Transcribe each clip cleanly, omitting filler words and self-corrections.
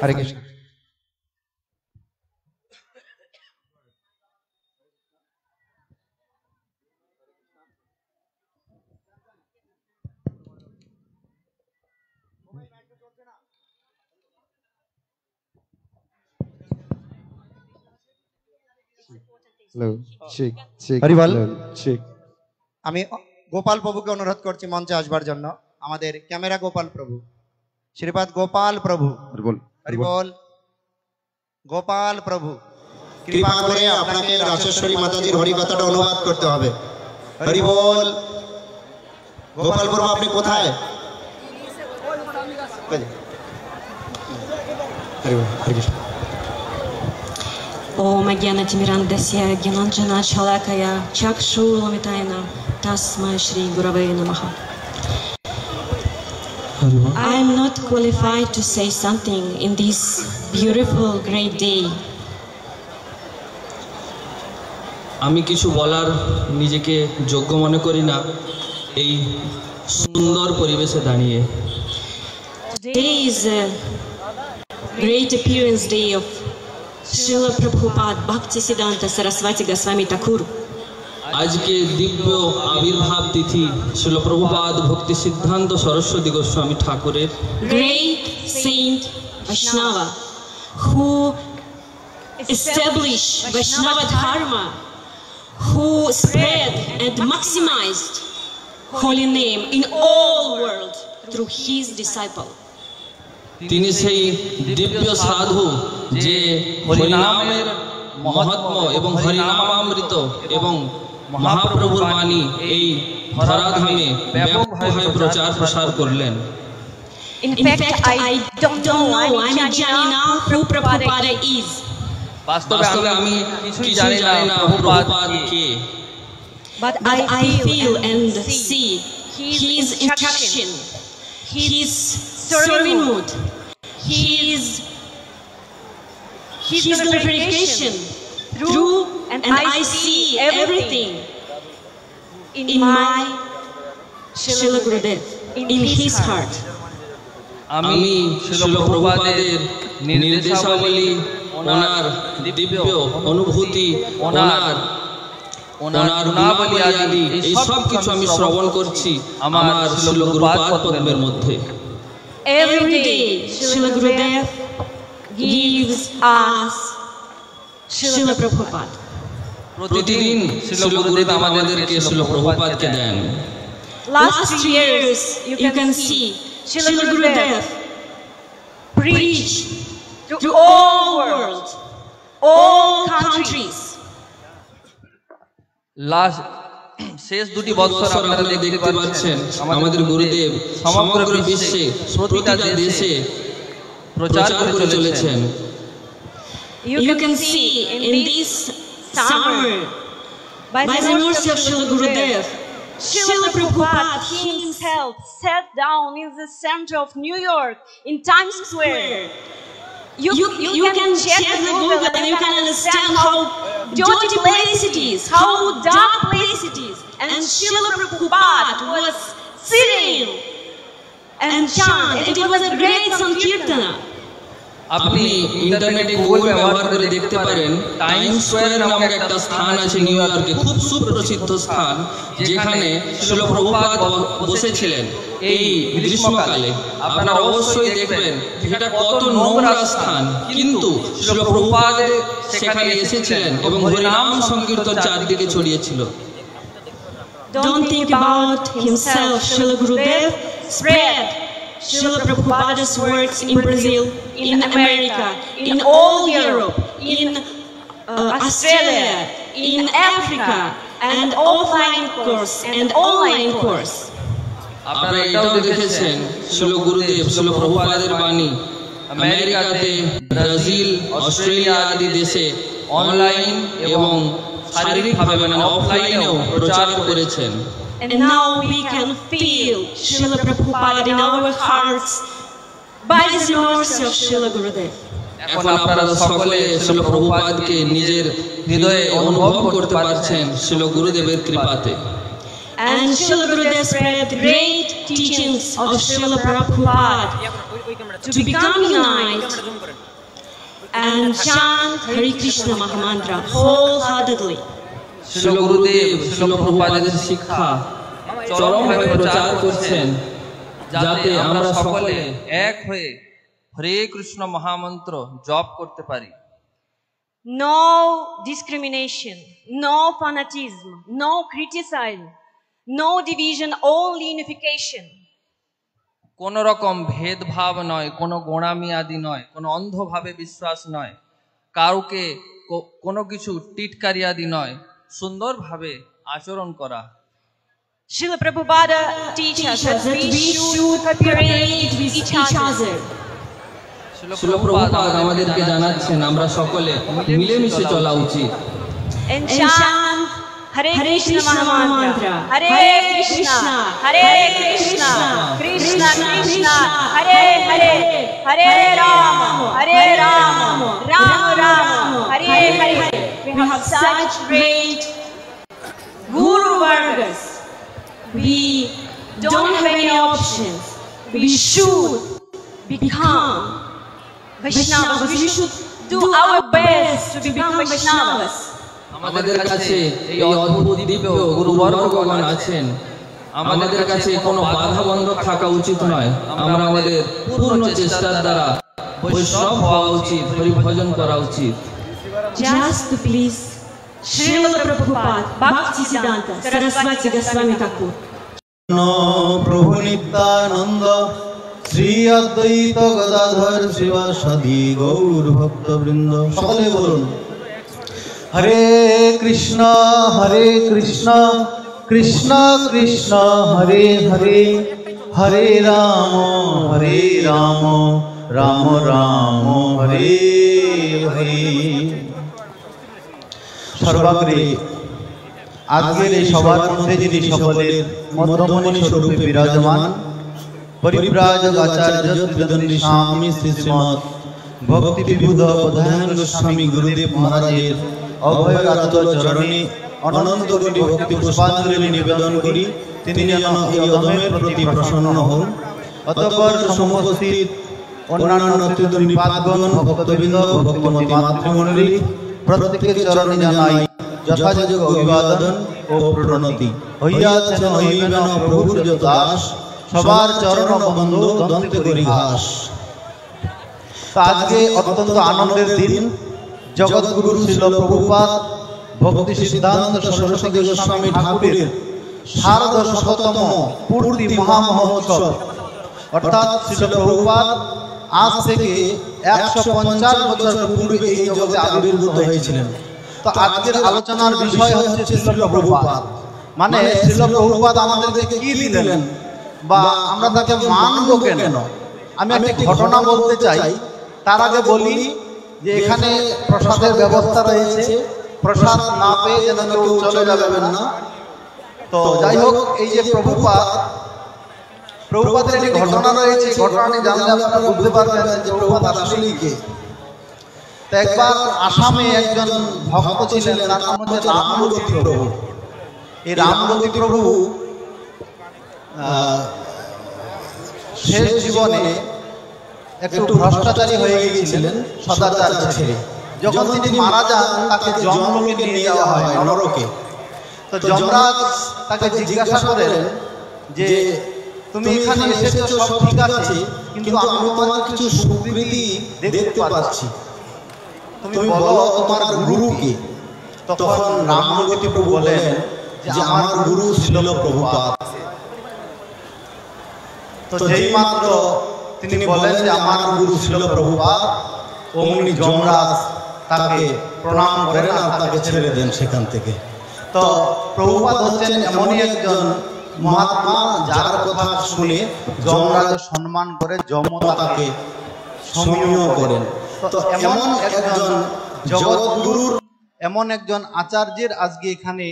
হরে কৃষ্ণ। আমি গোপাল প্রভুকে অনুরোধ করছি মঞ্চে আসবার জন্য। আমাদের ক্যামেরা গোপাল প্রভু, শ্রীপাদ গোপাল প্রভু, হরি বল। গোপাল প্রভু কৃপা করে আপনাকে রাজেশ্বরী মাতাজির হরি কথাটা অনুবাদ করতে হবে। হরি বল। গোপাল প্রভু আপনি কোথায়? Om Agyanatimirandasya Gyananjana Shalakaya Chakshulamitayana Tasmai Shri Gurave Namaha. I am not qualified to say something in this beautiful great day. আমি কিছু বলার নিজেকে যোগ্য মনে করি না এই সুন্দর পরিবেশে দাঁড়িয়ে। Today is a great appearance day of Srila Prabhupada Bhaktisiddhanta Saraswati Goswami Thakur. আজকে দিব্য আবির্ভাব তিথি শ্রীল প্রভুপাদ ভক্তি সিদ্ধান্ত সরস্বতী গোস্বামী ঠাকুরের, great saint Vaishnava who established Vaishnava Dharma, who spread and maximized holy name in all world through his disciple. তিনি সেই দিব্য সাধু যে হরিনামের মহাত্ম এবং হরিনামামৃত এবং মহাপ্রভুর বাণী এই ধরাধামে ব্যাপকভাবে প্রচার প্রসার করলেন। In fact, I don't know, I'm not Janina who Prabhupada is. বাস্তবে আমি কিছুই জানি না প্রভুপাদ কে। But I feel and see his instruction, his serving mood, his glorification through, and I see everything in my Srila Gurudev, in his heart. আমি শ্রীল প্রভুপাদের নির্দেশাবলী, ওনার দিব্য অনুভূতি, ওনার গুণাবলী আদি এই সব কিছু আমি শ্রবণ করছি আমার শ্রীল গুরুপাদ পদ্মের মধ্যে। Every day Srila Gurudev gives us Srila Prabhupada. প্রতিদিন শ্রীল গুরুদেব আমাদেরকে শ্রীল প্রভুপাদকে দেন। Last 3 years you can see Srila Gurudev preach to all world, all countries. Last শেষ দুটি বছর আপনারা দেখতে পাচ্ছেন আমাদের গুরুদেব সমগ্র বিশ্বে প্রতিটা দেশে প্রচার করে চলেছেন। You can see in this summer, by the mercy of Srila Gurudev, Srila Prabhupada himself sat down in the center of New York in Times Square. You can check the Google and you can understand how dirty place it is, how dark place it is. And Srila Prabhupada was sitting and chant, and it was a great Sankirtana. আপনি ইন্টারনেটে Google ব্যবহার করে দেখতে পারেন time square নামক একটা স্থান আছে নিউ ইয়র্কে, খুব সুপ্রসিদ্ধ স্থান, যেখানে শ্রীল প্রভুপাদ বসেছিলেন এই গ্রীষ্মকালে। আপনারা অবশ্যই দেখবেন এটা কত নোংরা স্থান, কিন্তু শ্রীল প্রভুপাদ সেখানে এসেছিলেন এবং হরিনাম সংকীর্তন চারদিকে ছড়িয়েছিল। Don't think about himself. Srila Gurudev spread Srila Prabhupada's works in Brazil, in America, in all Europe, in Australia, in Africa, and offline course and online course. আপনারা এটাও দেখেছেন শ্রীল গুরুদেব শ্রীল প্রভুপাদের বাণী আমেরিকাতে, ব্রাজিল, অস্ট্রেলিয়া আদি দেশে অনলাইন এবং শারীরিকভাবে মানে অফলাইনেও প্রচার করেছেন। And now we can feel Srila Prabhupada in our hearts by the mercy of Srila Gurudev. এখন আপনারা সকলে শ্রীল প্রভুপাদকে নিজের হৃদয়ে অনুভব করতে পারছেন শ্রীল গুরুদেবের কৃপাতে। And Srila Gurudev spread the great teachings of Srila Prabhupada to become unite and chant Hare Krishna Mahamantra wholeheartedly. শিল গুরুদেব শিল প্রভুপাদের শিক্ষা চরমভাবে প্রচার করছেন যাতে আমরা সকলে এক হয়ে হরে কৃষ্ণ মহামন্ত্র জপ করতে পারি। No discrimination, no fanatism, no criticism, no division, only unification. কোন রকম ভেদভাব নয়, কোনো গোঁড়ামি আদি নয়, কোনো অন্ধভাবে বিশ্বাস নয়, কাউকে কোনো কিছু টিটকারি আদি নয়, সুন্দরভাবে আচরণ করা। Srila Prabhupada teaches us that we should cooperate with each other. শিল প্রভুপাদ আমাদেরকে জানাচ্ছেন আমরা সকলে মিলেমিশে চলা উচিত। And chant Hare Krishna Mahamantra. Hare Krishna, Hare Krishna, Krishna Krishna, Hare Hare, Hare Rama, Hare Rama, Rama Rama, Hare Hare. We have such great Guru Vargas. We don't have any options. We should become Vaishnavas. We should do our best to become Vaishnavas. আমাদের কাছে এই অদ্ভুত দিব্য গুরুবর্গগণ আছেন, আমাদের কাছে কোনো বাধা বন্ধক থাকা উচিত নয়। আমরা আমাদের পূর্ণ চেষ্টার দ্বারা বৈষ্ণব হওয়া উচিত, হরিভজন করা উচিত। Just to please Srila Prabhupada, Bhaktisiddhanta Saraswati Goswami Thakur. প্রভু নিত্যানন্দ শ্রী অদ্বৈত গদাধর শিবাসাদি গৌর ভক্তবৃন্দ সকলে বলুন হরে কৃষ্ণ কৃষ্ণ কৃষ্ণ হরে হরে হরে রাম রাম রাম হরে হরে। সর্বাগ্রে আজকের এই সবার মধ্যে যিনি সকলের মধ্যমণি স্বরূপে বিরাজমান পরিব্রাজক আচার্য ত্রিদণ্ডী স্বামী শ্রী শ্রীমৎ ভক্তি বিবুধ প্রধান গোস্বামী গুরুদেব মহারাজের অভয়রাত চরণে অনন্ত কোটি ভক্তি পুষ্পাঞ্জলি নিবেদন করি তিনি যেন এই অধমের প্রতি প্রসন্ন হন। অতঃপর সমুপস্থিত অন্যান্য ত্রিদণ্ডীপাদগণ ভক্তবৃন্দ ভক্তিমতী মাতৃমণ্ডলী প্রত্যেকের চরণে জানাই যথাযোগ্য অভিবাদন ও প্রণতি। হইয়াছেন হইবেন প্রভুর যত দাস সবার চরণ বন্ধু দন্তে করি ঘাস। আজকে অত্যন্ত আনন্দের দিন। জগৎগুরু শ্রীল প্রভুপাদ ভক্তি সিদ্ধান্ত সরস্বতী গোস্বামী ঠাকুরের সার্ধশততম পূর্তি মহামহোৎসব অর্থাৎ শ্রীল প্রভুপাদ আজ থেকে 150 বছর পূর্বে এই জগতে আবির্ভূত হয়েছিলেন। তো আজকের আলোচনার বিষয় হচ্ছে শ্রীল প্রভুপাদ, মানে শ্রীল প্রভুপাদ আমাদেরকে কি দিলেন বা আমরা তাকে মানব কেন। আমি একটি ঘটনা বলতে চাই, তার আগে বলি যে এখানে প্রসাদের ব্যবস্থা রয়েছে, প্রসাদ না পেয়ে যেন কেউ চলে যাবেন না। তো যাই হোক, এই যে প্রভুপাদের একটি ঘটনা রয়েছে, ঘটনাটি জানলে আপনারা বুঝতে পারবেন যে প্রভুপাদ আসলেই কে। তো একবার আসামে একজন ভক্ত ছিলেন, তার নাম হচ্ছে রামগতি প্রভু। এই রামগতি প্রভু শেষ জীবনে একটু ভ্রষ্টাচারী হয়ে গিয়েছিলেন, সদাচার ছেড়ে। যখন তিনি মারা যান তাকে যমলোকে নিয়ে যাওয়া হয়, নরকে। তো যমরাজ তাকে জিজ্ঞাসা করেন যে তুমি এখানে এসেছো সব ঠিক আছে, কিন্তু আমি তোমার কিছু সুকৃতি দেখতে পাচ্ছি, তুমি বলো তোমার গুরু কে। তখন রামগতি প্রভু বলেন যে আমার গুরু শ্রীল প্রভুপাদ। তো যেই মাত্র তিনি বলেন যে আমার গুরু শ্রীল প্রভুপাদ, অমনি যমরাজ তাকে প্রণাম করেন আর তাকে ছেড়ে দেন সেখান থেকে। তো প্রভুপাদ হচ্ছেন এমনই একজন মহাত্মা যার কথা শুনে যমরাজ সম্মান করে যম তাকে সমীহ করেন। তো এমন একজন জগৎগুরুর, এমন একজন আচার্যের আজকে এখানে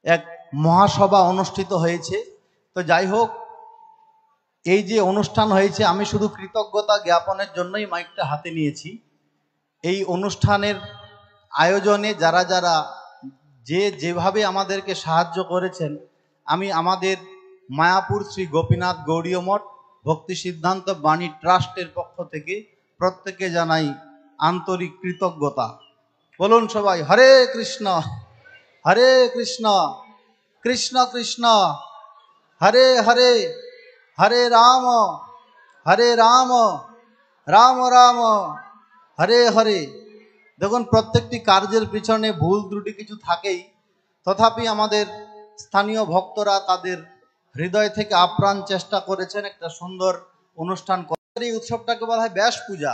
এক মহাসভা অনুষ্ঠিত হয়েছে। তো যাই হোক, এই যে অনুষ্ঠান হয়েছে আমি শুধু কৃতজ্ঞতা জ্ঞাপনের জন্যই মাইকটা হাতে নিয়েছি। এই অনুষ্ঠানের আয়োজনে যারা যারা যে যেভাবে আমাদেরকে সাহায্য করেছেন, আমি আমাদের মায়াপুর শ্রী গোপীনাথ গৌড়ীয় মঠ ভক্তি সিদ্ধান্ত বাণী ট্রাস্টের পক্ষ থেকে প্রত্যেকে জানাই আন্তরিক কৃতজ্ঞতা। বলুন সবাই হরে কৃষ্ণ, হরে কৃষ্ণ, কৃষ্ণ কৃষ্ণ হরে হরে, হরে রাম, রাম রাম হরে হরে। দেখুন, প্রত্যেকটি কার্যের পিছনে ভুল ত্রুটি কিছু থাকেই, তথাপি আমাদের স্থানীয় ভক্তরা তাদের হৃদয় থেকে আপ্রাণ চেষ্টা করেছেন একটা সুন্দর অনুষ্ঠান করার। এই উৎসবটাকে বলা হয় ব্যাস পূজা।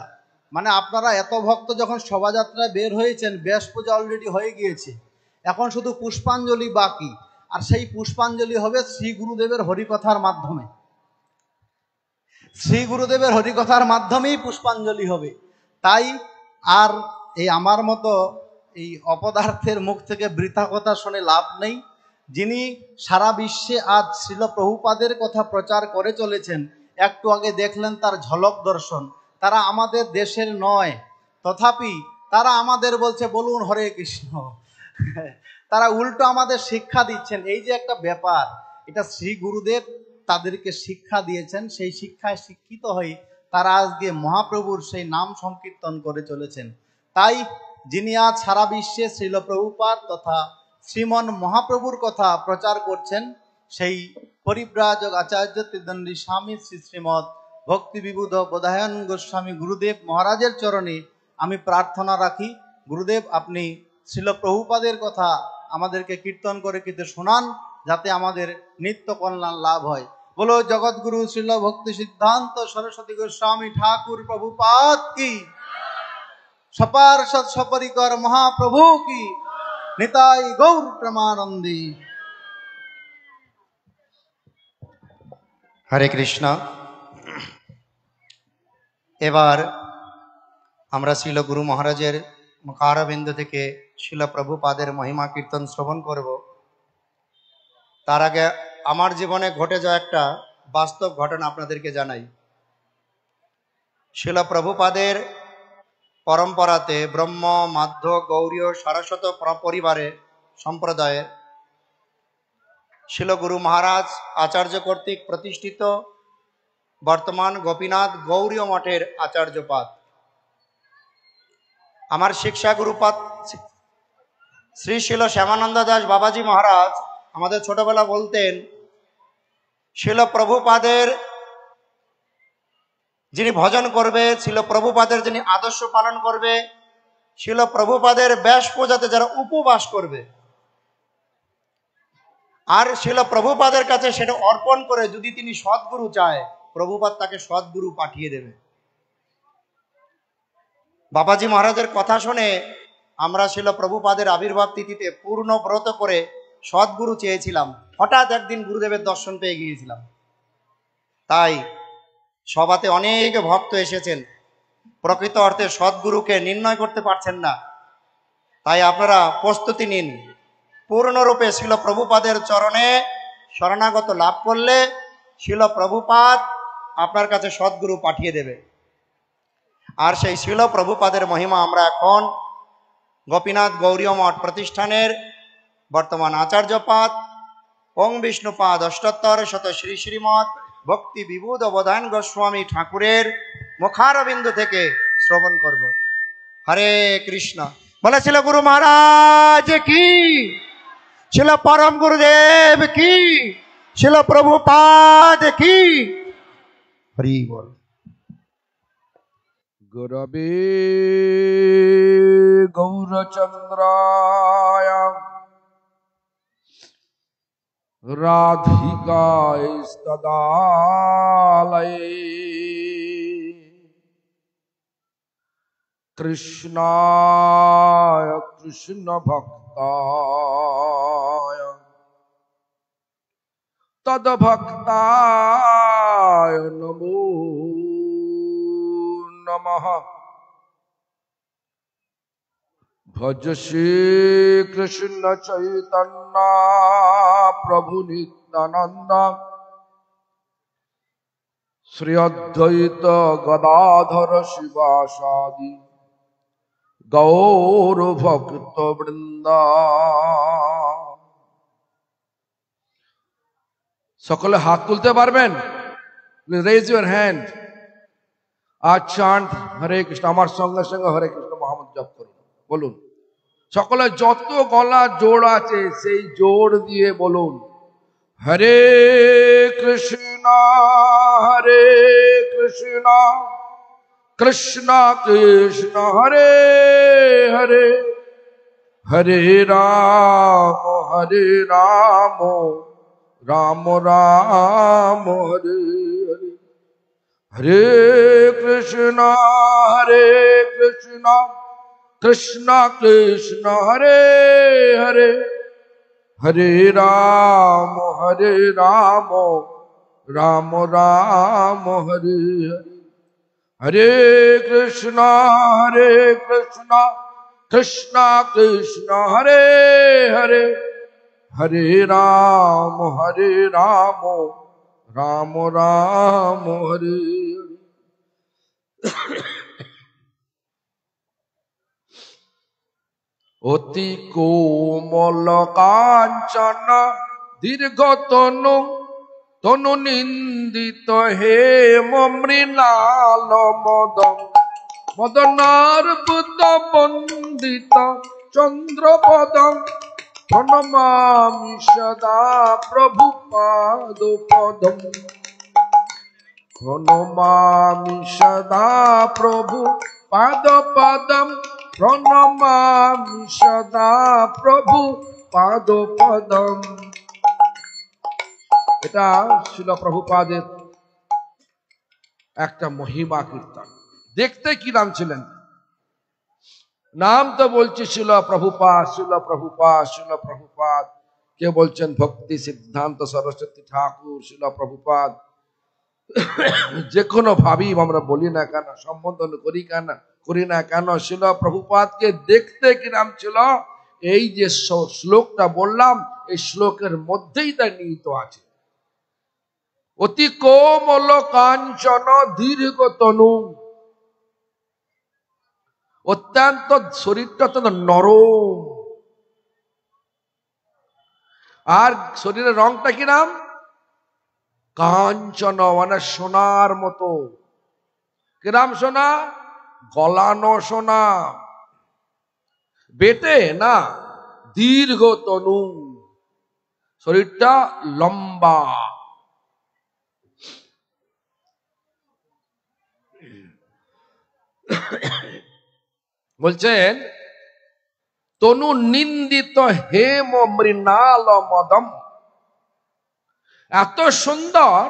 মানে আপনারা এত ভক্ত যখন শোভাযাত্রায় বের হয়েছেন, ব্যাস পূজা অলরেডি হয়ে গিয়েছে, এখন শুধু পুষ্পাঞ্জলি বাকি। আর সেই পুষ্পাঞ্জলি হবে শ্রী গুরুদেবের হরিকথার মাধ্যমে। শ্রী গুরুদেবের হরিকথার মাধ্যমেই পুষ্পাঞ্জলি হবে। তাই আর এই আমার মতো এই অপদার্থের মুখ থেকে বৃথা কথা শুনে লাভ নেই। যিনি সারা বিশ্বে আজ শ্রীল প্রভুপাদের কথা প্রচার করে চলেছেন, একটু আগে দেখলেন তার ঝলক দর্শন। তারা আমাদের দেশের নয়, তথাপি তারা আমাদের বলছে বলুন হরে কৃষ্ণ। তারা উল্টো আমাদের শিক্ষা দিচ্ছেন। এই যে একটা ব্যাপার, এটা শ্রী গুরুদেব তাদেরকে শিক্ষা দিয়েছেন, সেই শিক্ষায় শিক্ষিত হয়ে তারা আজকে মহাপ্রভুর সেই নাম সংকীর্তন করে চলেছেন। তাই যিনি আজ সারা বিশ্বে শ্রীল প্রভুপাদ তথা শ্রীমন মহাপ্রভুর কথা প্রচার করছেন, সেই পরিব্রাজক আচার্য ত্রিদণ্ডী স্বামী শ্রী শ্রীমৎ ভক্তি বিবুধ বোধায়ন গোস্বামী গুরুদেব মহারাজের চরণে আমি প্রার্থনা রাখি, গুরুদেব আপনি শ্রীল প্রভুপাদের কথা আমাদেরকে কীর্তন করে কিন্তু শোনান, যাতে আমাদের নিত্য কল্যাণ লাভ হয়। বলো জগৎগুরু শ্রীল ভক্তি সিদ্ধান্ত সরস্বতী গোস্বামী ঠাকুর প্রভুপাদ কি, সপার্ষদ সপরিকর মহাপ্রভু কি, নিতাই গৌর প্রেমানন্দী। হরে কৃষ্ণ। এবার আমরা শ্রীল গুরু মহারাজের মুখারবিন্দ থেকে শ্রীল প্রভুপাদের মহিমা কীর্তন শ্রবণ করব। তার আগে আমার জীবনে ঘটে যাওয়া একটা বাস্তব ঘটনা আপনাদেরকে জানাই। শ্রীল প্রভুপাদের পরম্পরাতে ব্রহ্ম মাধ্য গৌরীয় সারস্বত পরিবারে সম্প্রদায়ে শ্রীল গুরু মহারাজ আচার্য কর্তৃক প্রতিষ্ঠিত বর্তমান গোপীনাথ গৌরীয় মঠের আচার্যপাদ। আমার শিক্ষা গুরুপাদ শ্রী শিল শ্যামানন্দ দাস বাবাজি মহারাজ আমাদের ছোটবেলা বলতেন, শিল প্রভুপাদের যিনি ভজন করবে, শিল প্রভুপাদের যিনি আদর্শ পালন করবে, শিল প্রভুপাদের ব্যাস পূজাতে যারা উপবাস করবে, আর শিল প্রভুপাদের কাছে সেটা অর্পণ করে যদি তিনি সদ্গুরু চায়, প্রভুপাদ তাকে সদ্গুরু পাঠিয়ে দেবে। বাবাজি মহারাজের কথা শুনে আমরা শিল প্রভুপাদের আবির্ভাব তিথিতে পূর্ণ ব্রত করে সদ্গুরু চেয়েছিলাম। হঠাৎ একদিন গুরুদেবের দর্শন পেয়ে গিয়েছিলাম। তাই সভাতে অনেক ভক্ত এসেছেন, প্রকৃত অর্থে সদ্গুরুকে নির্ণয় করতে পারছেন না। তাই আপনারা প্রস্তুতি নিন। পূর্ণরূপে শিল প্রভুপাদের চরণে শরণাগত লাভ করলে শিল প্রভুপাদ আপনার কাছে সদ্গুরু পাঠিয়ে দেবে। আর সেই শিল প্রভুপাদের মহিমা আমরা এখন গোপীনাথ গৌরীয় মঠ প্রতিষ্ঠানের বর্তমান আচার্যপাদ ওং বিষ্ণুপাদ অষ্টোত্তর শত শ্রী শ্রীমৎ ভক্তি বিবুধ বোধায়ন গোস্বামী ঠাকুরের মুখারবিন্দু থেকে শ্রবণ করব। হরে কৃষ্ণ। বলেছিল গুরু মহারাজ কি, ছিল পরম গুরুদেব কি, ছিল প্রভুপাদ কি। হরি বল। গুরবে গৌরচন্দ্রায় রাধিকায় সদালয়ে কৃষ্ণায় কৃষ্ণ ভক্তায় তদ্ভক্তায় নমো নমঃ। ভজ শ্রী কৃষ্ণ চৈতন্য প্রভু নিত্যানন্দ শ্রী অদ্বৈত গদাধর শিবাসাদি গৌর ভক্ত বৃন্দ। সকলে হাত তুলতে পারবেন? Raise your hand. আর চান্ট হরে কৃষ্ণ, আমার সঙ্গে সঙ্গে হরে কৃষ্ণ মহামন্ত্র জপ করুন। বলুন সকলে, যত গলা জোড় আছে সেই জোড় দিয়ে বলুন হরে কৃষ্ণ হরে কৃষ্ণ কৃষ্ণ কৃষ্ণ হরে হরে হরে রাম রাম রাম হরে হরে। হরে কৃষ্ণ কৃষ্ণ কৃষ্ণ হরে হরে হরে রাম রাম রাম হরে হরে। হরে কৃষ্ণ কৃষ্ণ কৃষ্ণ হরে হরে হরে রাম রাম রাম হরে হরে। অতি কোমল কাঞ্চন দীর্ঘ তনু তনু নিন্দিত হে মৃণাল মদন মদনার্বুদ বন্দিত চন্দ্রপদম প্রণমামি সদা প্রভু পাদ পদম প্রণমামি সদা প্রভু পাদ পদম প্রণমামি সদা প্রভু পাদ পদম। এটা ছিল প্রভুপাদের একটা মহিমা কীর্তন। দেখতে কি নাম ছিলেন? নাম তো বলছি ছিল প্রভুপাদ, ছিল প্রভুপাদ, ছিল প্রভুপাদ। কে বলছেন? ভক্তি সিদ্ধান্ত সরস্বতী ঠাকুর, ছিল প্রভুপাদ। যে কোনো ভাবি আমরা বলি না কেন, সম্বোধন করি না কেন, ছিল প্রভুপাদকে দেখতে কি নাম ছিল? এই যে শ্লোকটা বললাম, এই শ্লোকের মধ্যেই তা নিহিত আছে। অতি কোমল কাঞ্চন দীর্ঘ তনু, অত্যন্ত শরীরটা অত্যন্ত নরম। আর শরীরের রংটা কি নাম? কাঞ্চন, মানে সোনার মতো। কিরাম সোনা? গলানো সোনা, বেটে না, দীর্ঘ তনু, শরীরটা লম্বা। বলছেন তনু নিন্দিত হেম মৃণাল মদম। এত সুন্দর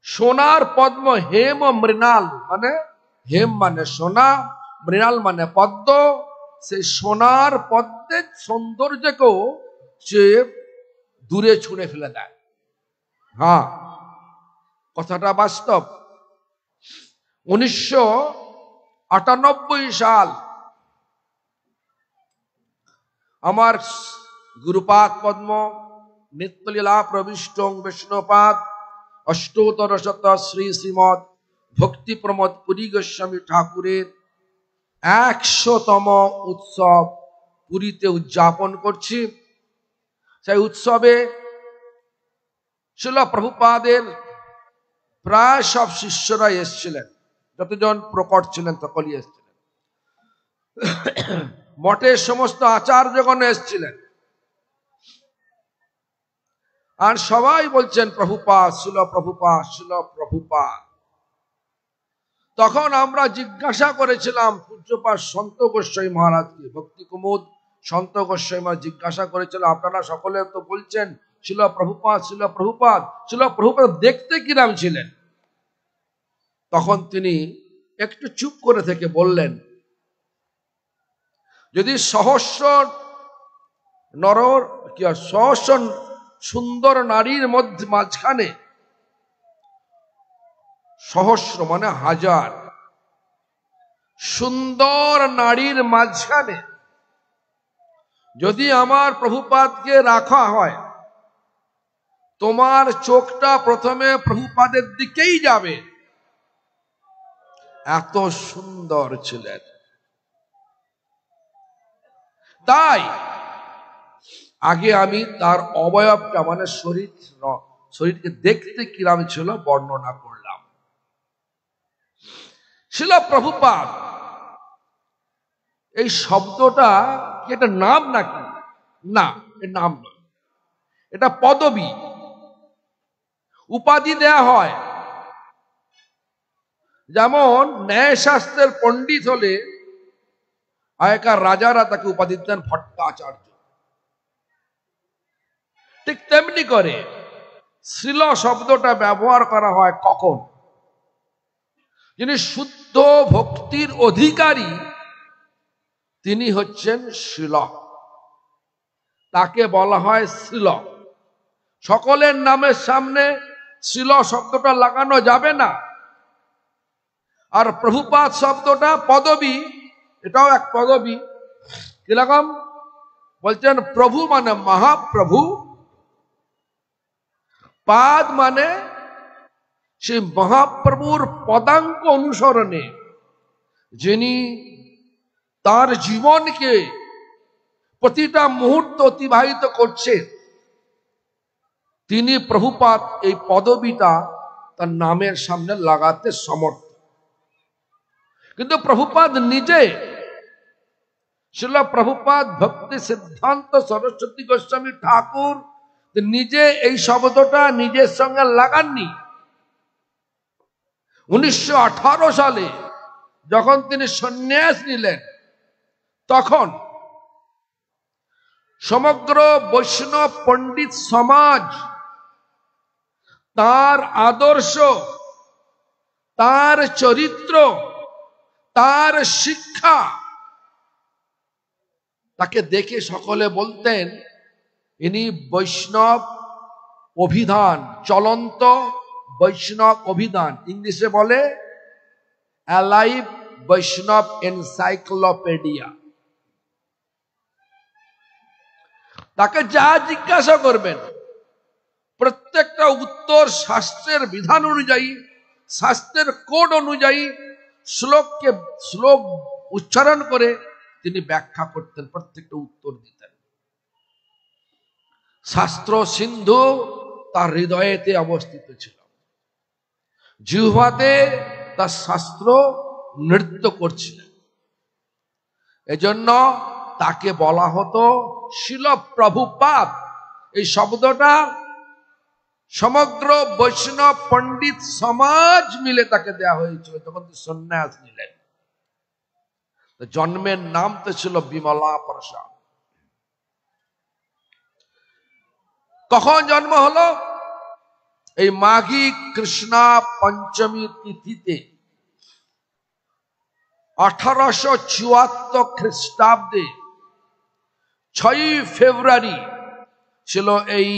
সোনার পদ্ম, হেম মৃণাল মানে হেম মানে সোনা, মৃণাল মানে পদ্ম। সেই সোনার পদ্মের সৌন্দর্যকেও সে দূরে ছুঁড়ে ফেলে দেয়। হ্যাঁ, কথাটা বাস্তব। 1998 সাল আমার গুরুপাদ পদ্ম নিত্যলীলা প্রবিষ্ট বিষ্ণুপাদ অষ্টোত্তর শত শ্রী শ্রীমৎ ভক্তি প্রমোদ পুরী গোস্বামী ঠাকুরের 100তম উৎসব পুরীতে উদযাপন করছি। সেই উৎসবে শিল প্রভুপাদের প্রায় সব শিষ্যরা এসেছিলেন, যতজন প্রকট ছিলেন সকলই এসেছিলেন। মঠের সমস্ত আচার্যগণ এসেছিলেন। আর সবাই বলছেন প্রভুপাদ, শিল প্রভুপাদ, শিল প্রভুপাদ। তখন আমরা জিজ্ঞাসা করেছিলাম পূজ্যপাদ সন্ত গোস্বামী মহারাজকে, ভক্তি কুমুদ সন্ত গোস্বামী মহারাজ জিজ্ঞাসা করেছিলাম, আপনারা সকলে তো বলছেন শিল প্রভুপাদ, শিল প্রভুপাদ, শিল প্রভুপাদ দেখতে কিরাম ছিলেন? তখন তিনি একটু চুপ করে থেকে বললেন, যদি সহস্র সুন্দর নারীর মধ্যে মাঝখানে, সহস্র মানে হাজার সুন্দর নারীর মাঝখানে যদি আমার প্রভুপাদকে রাখা হয়, তোমার চোখটা প্রথমে প্রভুপাদের দিকেই যাবে। এত সুন্দর ছিলেন। তাই আগে আমি তার অবয়বটা মানে শরীরকে দেখতে কিরাম ছিল বর্ণনা করলাম। শিল প্রভুপাদ এই শব্দটা কি এটা নাম নাকি? না, এর নাম নয়, এটা পদবী, উপাধি দেয়া হয়। যেমন ন্যায়শাস্ত্রের পণ্ডিত হলে আগেকার রাজারা তাকে উপাধি দিতেন ভট্টাচার্য, ঠিক তেমনি করে শ্রীল শব্দটা ব্যবহার করা হয় কখন? যিনি শুদ্ধ ভক্তির অধিকারী তিনি হচ্ছেন শ্রীল, তাকে বলা হয় শ্রীল। সকলের নামের সামনে শ্রীল শব্দটা লাগানো যাবে না। আর প্রভুপাদ শব্দটা পদবী, এটাও এক পদবী। কিরকম বলছেন? প্রভু মানে মহাপ্রভু, পাদ মানে সেই মহাপ্রভুর পদাঙ্ক অনুসরণে যিনি তার জীবনকে প্রতিটা মুহূর্ত অতিবাহিত করছে, তিনি প্রভুপাদ এই পদবীটা তার নামের সামনে লাগাতে সমর্থ। কিন্তু প্রভুপাদ নিজে, শিল প্রভুপাদ ভক্তি সিদ্ধান্ত সরস্বতী গোস্বামী ঠাকুর নিজে এই শব্দটা নিজের সঙ্গে লাগাননি। 1918 সালে যখন তিনি সন্ন্যাস নিলেন, তখন সমগ্র বৈষ্ণব পণ্ডিত সমাজ তার আদর্শ, তার চরিত্র, তার শিক্ষা, তাকে দেখে সকলে বলতেন ইনি বৈষ্ণব অভিধান, চলন্ত বৈষ্ণব অভিধান, ইংলিশে বলে অ্যালাইভ বৈষ্ণব এনসাইক্লোপিডিয়া। তাকে যা জিজ্ঞাসা করবেন প্রত্যেকটা উত্তর শাস্ত্রের বিধান অনুযায়ী, শাস্ত্রের কোড অনুযায়ী শ্লোক উচ্চারণ করে তিনি ব্যাখ্যা করতেন, প্রত্যেকটা উত্তর দিতেন। শাস্ত্র সিন্ধু তার হৃদয়েতে অবস্থিত ছিল, জিহ্বাতে তার শাস্ত্র নৃত্য করছিলেন। এজন্য তাকে বলা হতো শিল প্রভুপাদ। এই শব্দটা সমগ্র বৈষ্ণব পণ্ডিত সমাজ মিলে তাকে দেয়া হয়েছিল যখন তিনি সন্ন্যাস নিলেন। জন্মের নাম তো ছিল বিমলা প্রসাদ। কখন জন্ম হলো? এই মাঘী কৃষ্ণা পঞ্চমী তিথিতে 1874 খ্রিস্টাব্দে 6 ফেব্রুয়ারি ছিল এই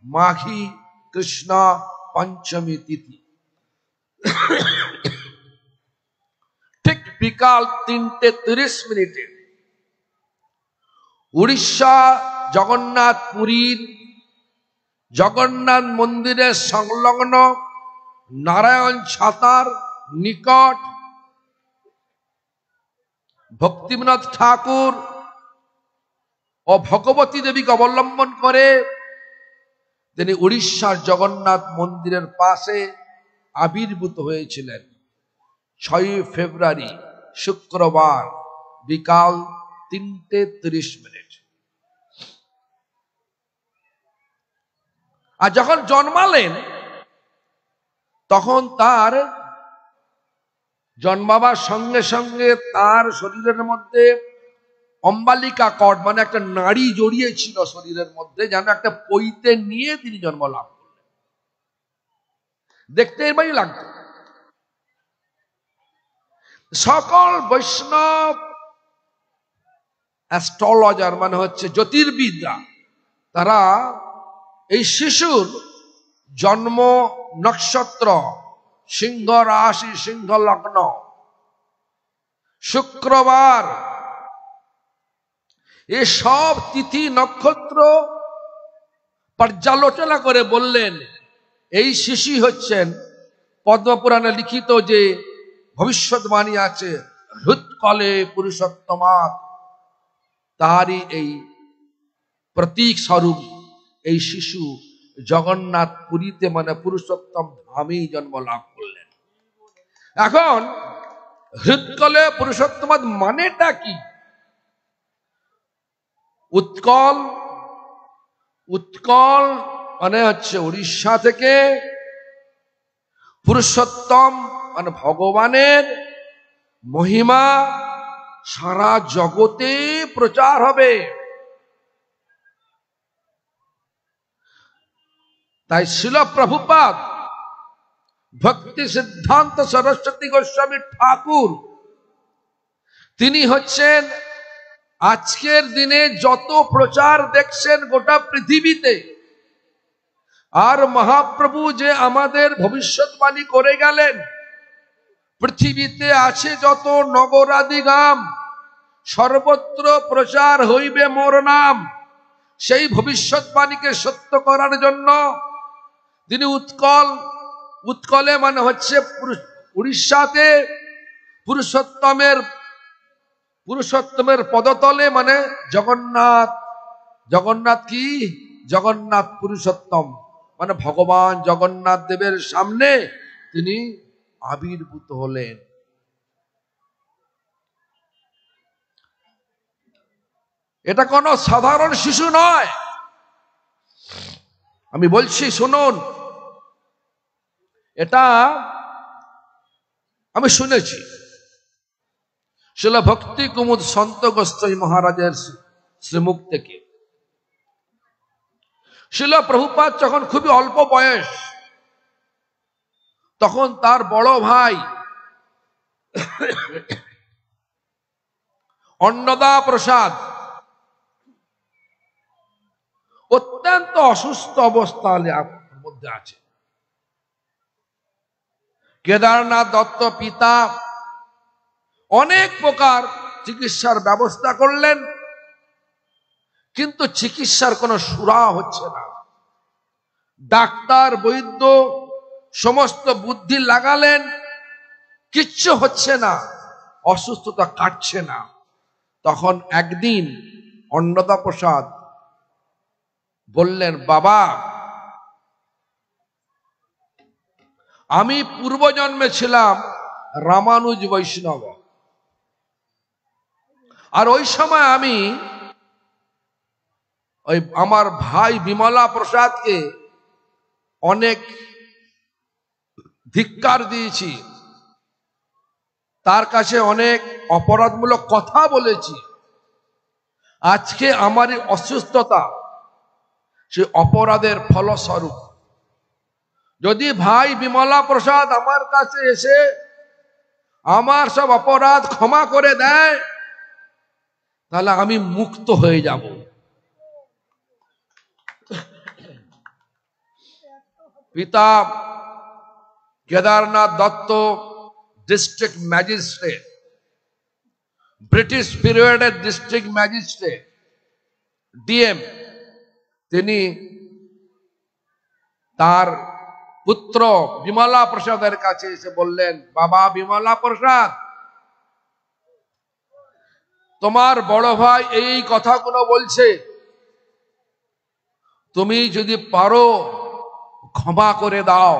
মাঘী কৃষ্ণা পঞ্চমী তিথি। ঠিক বিকাল 3:30 উড়িষ্যা জগন্নাথ পুরীর জগন্নাথ মন্দিরের সংলগ্ন নারায়ণ ছাতার নিকট ভক্তিবিনোদ ঠাকুর ও ভগবতী দেবীকে অবলম্বন করে তিনি উড়িষ্যার জগন্নাথ মন্দিরের পাশে আবির্ভূত হয়েছিলেন 6 ফেব্রুয়ারি শুক্রবার বিকাল 3:30। আর যখন জন্মালেন তখন তার জন্মাবার সঙ্গে সঙ্গে তার শরীরের মধ্যে অম্বালিকা কর্ড মানে একটা নাড়ি জড়িয়েছিল শরীরের মধ্যে, যেন একটা পইতে নিয়ে তিনি জন্ম লাভ করলেন। দেখতে এরকমই লাগতো। সকল বৈষ্ণব অ্যাস্ট্রোলজার মানে হচ্ছে জ্যোতির্বিদরা, তারা এই শিশুর জন্ম নক্ষত্র সিংহ রাশি, সিংহ লগ্ন, শুক্রবার, এসব তিথি নক্ষত্র পর্যালোচনা করে বললেন এই শিশু হচ্ছেন পদ্মপুরাণে লিখিত যে ভবিষ্যৎবাণী আছে, হৃৎকলে পুরুষোত্তমাৎ তারই এই প্রতীক স্বরূপ এই শিশু জগন্নাথ পুরীতে মানে পুরুষোত্তম ধামেই জন্ম লাভ করলেন। এখন হৃৎকলে পুরুষোত্তম মানেটা কি? উৎকল, উৎকল মানে হচ্ছে উড়িষ্যা থেকে, পুরুষোত্তম মানে ভগবানের মহিমা সারা জগতে প্রচার হবে। তাই শিল প্রভুপাদ ভক্তি সিদ্ধান্ত সরস্বতী গোস্বামী ঠাকুর তিনি হচ্ছেন আজকের দিনে যত প্রচার দেখছেন গোটা পৃথিবীতে, আর মহাপ্রভু যে আমাদের ভবিষ্যৎবাণী করে গেলেন, পৃথিবীতে আছে যত নগরাদি গ্রাম সর্বত্র প্রচার হইবে মোর নাম, সেই ভবিষ্যৎবাণীকে সত্য করার জন্য তিনি উৎকলে মানে হচ্ছে উড়িষ্যাতে পুরুষোত্তমের পদতলে মানে জগন্নাথ। জগন্নাথ কি? জগন্নাথ পুরুষোত্তম মানে ভগবান জগন্নাথ দেবের সামনে তিনি আবির্ভূত হলেন। এটা কোনো সাধারণ শিশু নয়। আমি বলছি শুনুন, এটা আমি শুনেছি শিল ভক্তি কুমুদ সন্ত গোস্বামী মহারাজের শ্রীমুখ থেকে। শিল প্রভুপাদ যখন খুবই অল্প বয়স, তখন তার বড় ভাই অন্নদা প্রসাদ অত্যন্ত অসুস্থ অবস্থার মধ্যে আছে। কেদারনাথ দত্ত পিতা অনেক প্রকার চিকিৎসার ব্যবস্থা করলেন, কিন্তু চিকিৎসার কোনো সুরা হচ্ছে না। ডাক্তার বৈদ্য সমস্ত বুদ্ধি লাগালেন, কিচ্ছু হচ্ছে না, অসুস্থতা কাটছে না। তখন একদিন অন্নদা প্রসাদ বললেন, বাবা, আমি পূর্বজন্মে ছিলাম রামানুজ বৈষ্ণব, আর ওই সময় আমি ওই আমার ভাই বিমলা প্রসাদকে অনেক ধিক্কার দিয়েছি, তার কাছে অনেক অপরাধমূলক কথা বলেছি। আজকে আমার এই অসুস্থতা সে অপরাধের ফলস্বরূপ। যদি ভাই বিমলা প্রসাদ আমার কাছে এসে আমার সব অপরাধ ক্ষমা করে দেয়, তাহলে আমি মুক্ত হয়ে যাব। পিতা Kedarnath Dutta district magistrate, British পিরিয়ডের ডিস্ট্রিক্ট ম্যাজিস্ট্রেট ডিএম, তিনি তার পুত্র বিমলা প্রসাদের কাছে এসে বললেন, বাবা বিমলা প্রসাদ, তোমার বড় ভাই এই কথাগুলো বলছে, তুমি যদি পারো ক্ষমা করে দাও।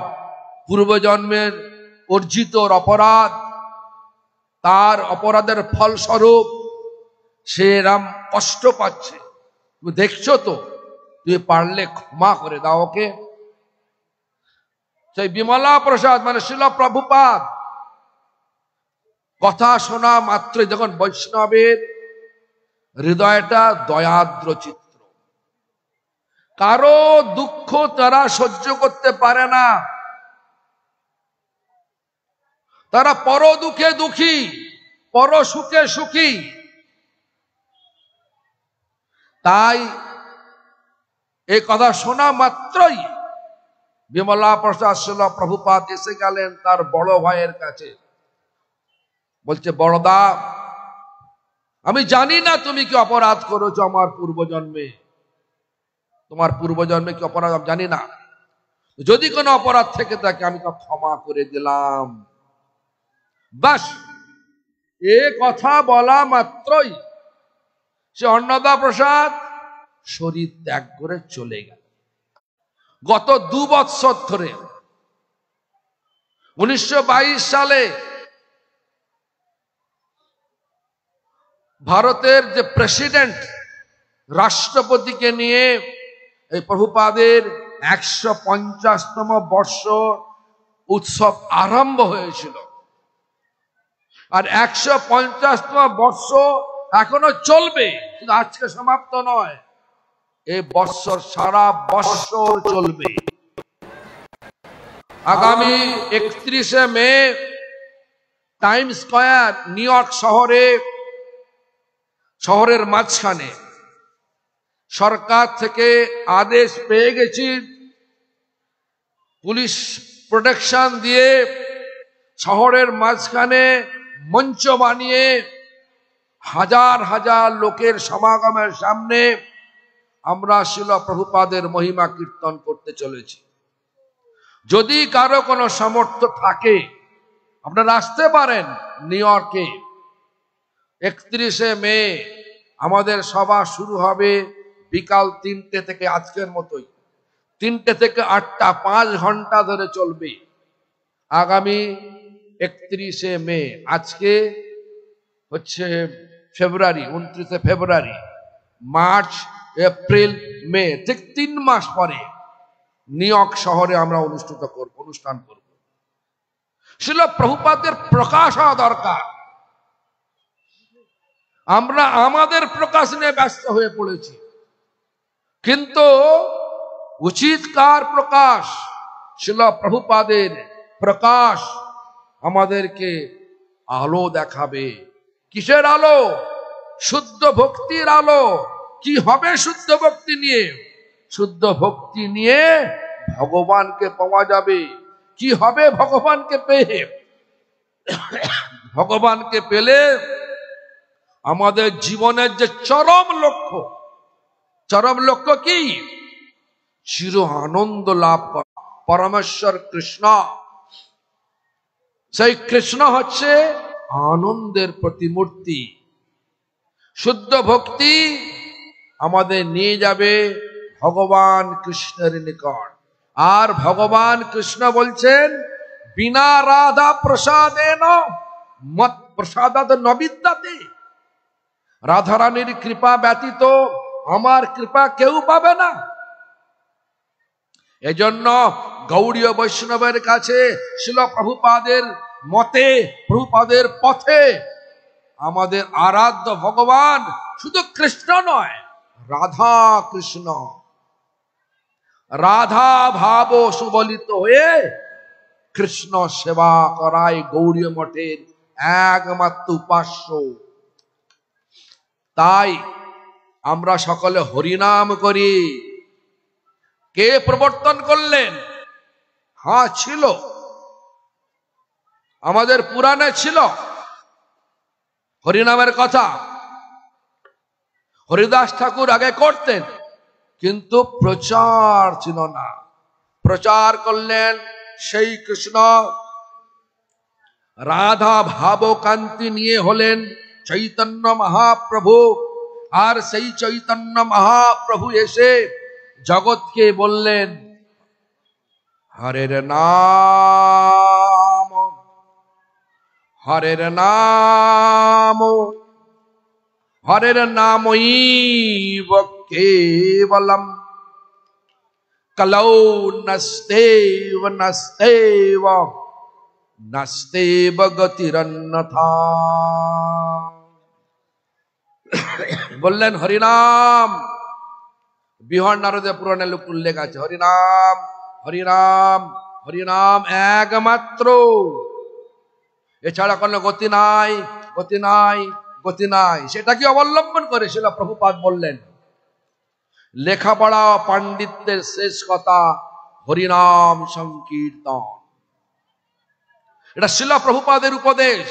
পূর্বজন্মের অর্জিত অপরাধ, তার অপরাধের ফলস্বরূপ সে এরম কষ্ট পাচ্ছে, তুমি দেখছো তো, তুমি পারলে ক্ষমা করে দাও ওকে। সেই বিমলা প্রসাদ মানে শিল প্রভুপাদ কথা শোনা মাত্রই যখন বৈষ্ণবের হৃদয়টা দয়াদ্র চিত্র, কারো দুঃখ তারা সহ্য করতে পারে না, তারা পর দুঃখে দুঃখী, পর সুখে সুখী। তাই এই কথা শোনা মাত্রই বিমলা প্রসাদ শিল প্রভুপাদ এসে গেলেন তার বড় ভাইয়ের কাছে, বলছে, বড়দা, আমি জানি না তুমি কি অপরাধ করেছো আমার পূর্বজন্মে, তোমার পূর্বজন্মে কি অপরাধ আমি জানি না, যদি কোনো অপরাধ থেকে থাকে আমি তো ক্ষমা করে দিলাম। বাস এ কথা বলা মাত্রই সে অন্নদা প্রসাদ শরীর ত্যাগ করে চলে গেল। গত 2 বৎসর ধরে 1922 সালে ভারতের যে প্রেসিডেন্ট রাষ্ট্রপতিকে নিয়ে এই প্রভুপাদের 150তম বর্ষ উৎসব আরম্ভ হয়েছিল, আর 150তম বর্ষ এখনো চলবে, কিন্তু আজকে সমাপ্ত নয়, এই বৎসর সারা বৎসর চলবে। আগামী 31শে মে টাইম স্কয়ার নিউ ইয়র্ক শহরের মাঝখানে সরকার থেকে আদেশ পেয়ে গেছি, পুলিশ প্রোটেকশন দিয়ে শহরের মাঝখানে মঞ্চ বানিয়ে হাজার হাজার লোকের সমাগমের সামনে আমরা শিল প্রভুপাদের মহিমা কীর্তন করতে চলেছি। যদি কারো কোনো সামর্থ্য থাকে আপনারা আসতে পারেন নিউ ইয়র্কে। 31শে মে আমাদের সভা শুরু হবে বিকাল 3টে থেকে, আজকের মতোই 3টে থেকে 8টা, 5 ঘন্টা ধরে চলবে। আগামী 31শে মে, আজকে হচ্ছে ফেব্রুয়ারি, 29শে ফেব্রুয়ারি, মার্চ, এপ্রিল, মে, ঠিক 3 মাস পরে নিউ ইয়র্ক শহরে আমরা অনুষ্ঠান করব। শিল প্রভুপাদের প্রকাশ হওয়া দরকার। আমরা আমাদের প্রকাশ নিয়ে ব্যস্ত হয়ে পড়েছি, কিন্তু উচিত কার প্রকাশ? শিল প্রভুপাদের প্রকাশ আমাদেরকে আলো দেখাবে। কিসের আলো? শুদ্ধ ভক্তির আলো। কি হবে শুদ্ধ ভক্তি নিয়ে? শুদ্ধ ভক্তি নিয়ে ভগবানকে পাওয়া যাবে। কি হবে ভগবানকে পেয়ে? ভগবানকে পেলে আমাদের জীবনের যে চরম লক্ষ্য কি? চির আনন্দ লাভ করা। পরমেশ্বর কৃষ্ণ, সেই কৃষ্ণ হচ্ছে আনন্দের প্রতিমূর্তি। শুদ্ধ ভক্তি আমাদের নিয়ে যাবে ভগবান কৃষ্ণের নিকট। আর ভগবান কৃষ্ণ বলছেন, বিনা রাধা প্রসাদেন মত প্রসাদাৎ ন বিদ্যতে। রাধারানীর কৃপা ব্যতীত আমার কৃপা কেউ পাবে না। এজন্য গৌড়ীয় বৈষ্ণবের কাছে শিল প্রভুপাদের মতে, প্রভুপাদের পথে আমাদের আরাধ্য ভগবান শুধু কৃষ্ণ নয়, রাধা কৃষ্ণ। রাধা ভাব সুবলিত হয়ে কৃষ্ণ সেবা করায় গৌড়ীয় মঠের একমাত্র উপাস্য। তাই আমরা সকলে হরিনাম করি। কে প্রবর্তন করলেন? হ্যাঁ, ছিল, আমাদের পুরাণে ছিল হরিনামের কথা। হরিদাস ঠাকুর আগে করতেন, কিন্তু প্রচার ছিল না। প্রচার করলেন সেই কৃষ্ণ। রাধা ভাবকান্তি নিয়ে হলেন চৈতন্য মহাপ্রভু। আর সেই চৈতন্য মহাপ্রভু এসে জগৎকে বললেন, হরের নাম, হরের নাম, হরের নামৈব কেবলম কলৌ নস্তেব নস্তেব নস্তেব গতিরন্যথা। বললেন হরিনাম। বিহার নারদে পুরাণে উল্লেখ আছে, হরিনাম হরিনাম হরিনাম একমাত্র, এছাড়া কোনো গতি নাই, গতি নাই, গতি নাই। সেটা কি অবলম্বন করে শিল প্রভুপাদ বললেন, লেখাপড়া পাণ্ডিত্যের শেষ কথা হরিনাম সংকীর্তন। এটা শিল প্রভুপাদের উপদেশ।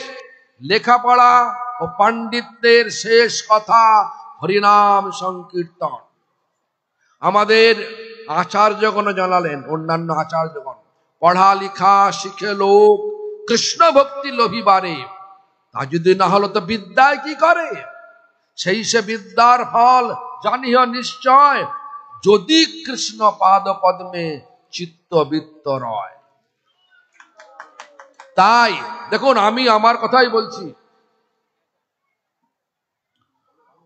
লেখাপড়া ও পাণ্ডিত্যের শেষ কথা হরিনাম সংকীর্তন। আমাদের আচার্যগণ জানালেন, অন্যান্য আচার্যগণ, পড়া লিখা শিখে লোক কৃষ্ণ ভক্তি লোভিবারে, তা যদি না হলো তো বিদ্যায় কি করে? সেই সে বিদ্যার ফল জানিও নিশ্চয়, যদি কৃষ্ণ পাদ পদ্মে চিত্তবৃত্ত রয়। তাই দেখুন, আমি আমার কথাই বলছি।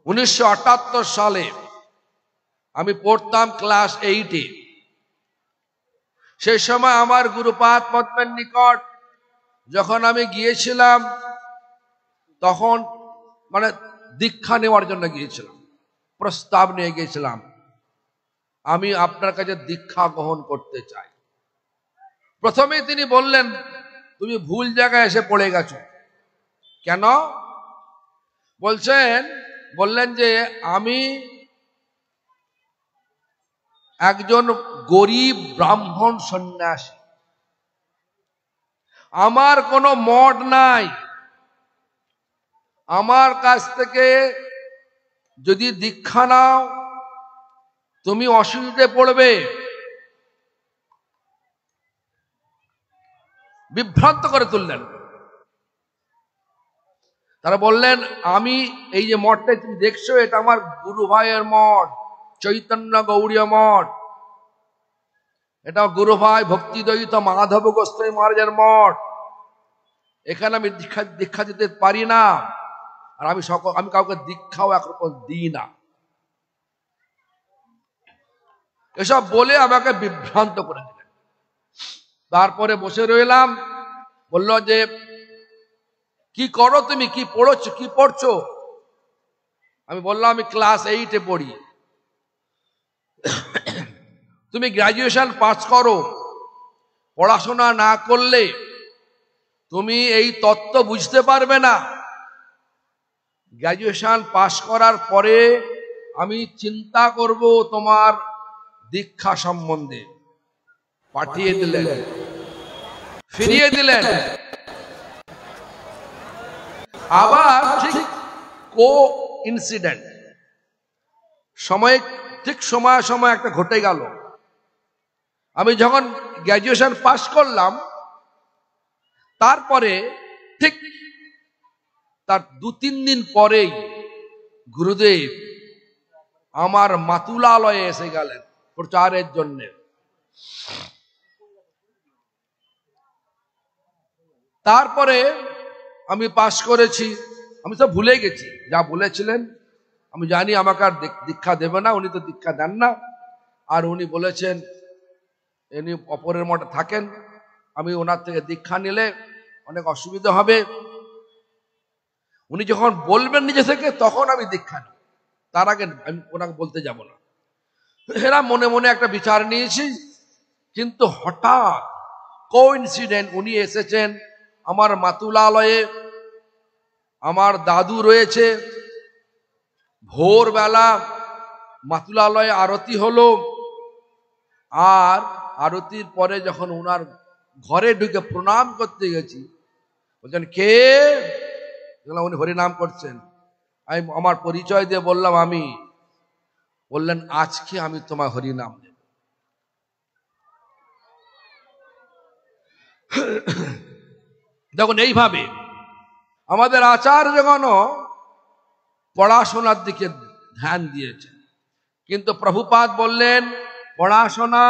1978 সালে আমি পড়তাম ক্লাস 8-এ। সেই সময় আমার গুরুপাদ পদ্মের নিকট যখন আমি গিয়েছিলাম, তখন মানে দীক্ষা নেওয়ার জন্য গিয়েছিলাম, প্রস্তাব নিয়ে গিয়েছিলাম, আমি আপনার কাছে দীক্ষা গ্রহণ করতে চাই। প্রথমেই তিনি বললেন, তুমি ভুল জায়গায় এসে পড়ে গেছো। কেন? বললেন যে আমি একজন গরিব ব্রাহ্মণ সন্ন্যাসী, আমার কোনো মঠ নাই, আমার কাছ থেকে যদি দীক্ষা নাও তুমি অসুবিধে পড়বে। বিভ্রান্ত করে তুললেন। তারা বললেন, আমি এই যে মঠটা তুমি দেখছো, এটা আমার গুরু ভাইয়ের মঠ, চৈতন্য গৌড়ীয় মঠ। এটা গুরু ভাই ভক্তিদ্বৈত মাধব গোস্বামী মহারাজের মঠ। এখানে আমি দীক্ষা দিতে পারি না, আর আমি কাউকে দীক্ষাও একরকম দিই না। এসব বলে আমাকে বিভ্রান্ত করে দিলেন। তারপরে বসে রইলাম। বলল যে কি করো তুমি, কি পড়ছো? আমি বললাম আমি ক্লাস 8-এ পড়ি। তুমি গ্রাজুয়েশন পাস করো, পড়াশোনা না করলে তুমি এই তত্ত্ব বুঝতে পারবে না। গ্রাজুয়েশন পাস করার পরে আমি চিন্তা করব তোমার দীক্ষা সম্বন্ধে। পাঠিয়ে দিলেন, ফিরিয়ে দিলেন। আবার ঠিক ইনসিডেন্ট ঠিক সময় একটা ঘটে গেল। আমি যখন গ্র্যাজুয়েশন পাস করলাম, তারপরে ঠিক তার 2-3 দিন পরেই গুরুদেব আমার মাতুলালয়ে এসে গেলেন প্রচারের জন্য। তারপরে আমি পাস করেছি, আমি তো ভুলে গেছি যা বলেছিলেন। আমি জানি আমাকে আর দীক্ষা দেবে না, উনি তো দীক্ষা দেন না। আর উনি বলেছেন ইনি অপরের মঠে থাকেন, আমি ওনার থেকে দীক্ষা নিলে অনেক অসুবিধা হবে। উনি যখন বলবেন নিজে থেকে তখন আমি দীক্ষা নিই, তার আগে আমি ওনাকে বলতে যাব না। এরা মনে মনে একটা বিচার নিয়েছি। কিন্তু হঠাৎ কোইন্সিডেন্ট উনি এসেছেন আমার মাতুলালয়ে। আমার দাদু রয়েছে, ভোরবেলা মাতুলালয়ে আরতি হলো। আর আরতির পরে যখন ওনার ঘরে ঢুকে প্রণাম করতে গেছি, বলছেন কে? উনি হরিনাম করছেন। আমি আমার পরিচয় দিয়ে বললাম আমি। বললেন আজকে আমি তোমার হরিনাম দেব। দেখুন, এইভাবে আমাদের আচার্যগণও পড়াশোনার দিকে ধ্যান দিয়েছেন। কিন্তু প্রভুপাদ বললেন পড়াশোনা,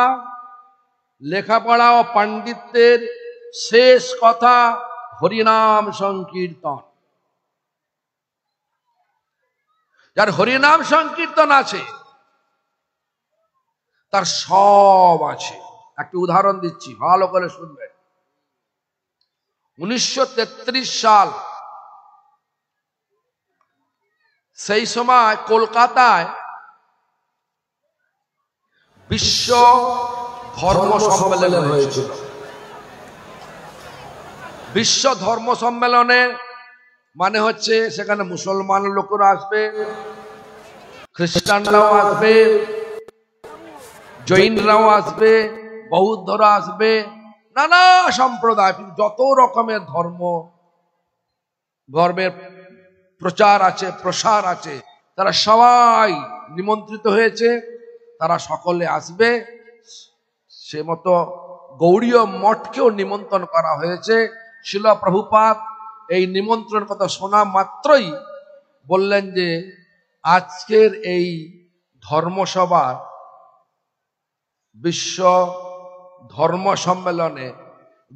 লেখাপড়া ও পাণ্ডিত্যের শেষ কথা হরিনাম সংকীর্তন। যার হরিনাম সংকীর্তন আছে তার সব আছে। একটা উদাহরণ দিচ্ছি, ভালো করে শুনবেন। 1933 সাল, সেই সময় কলকাতায় বিশ্ব ধর্ম সম্মেলন হয়েছিল। বিশ্ব ধর্ম সম্মেলনে মানে হচ্ছে সেখানে মুসলমান লোকরা আসবে, খ্রিস্টানরাও আসবে, জৈনরাও আসবে, বৌদ্ধরা আসবে, নানা সম্প্রদায়, যত রকমের ধর্মের প্রচার আছে, প্রসার আছে, তারা সবাই নিমন্ত্রিত হয়েছে। তারা সকলে আসবে। সে মতো গৌড়ীয় মঠকেও নিমন্ত্রণ করা হয়েছে। শিলা প্রভুপাদ এই নিমন্ত্রণ কথা শোনা মাত্রই বললেন যে আজকের এই ধর্মসভার বিশ্ব ধর্ম সম্মেলনে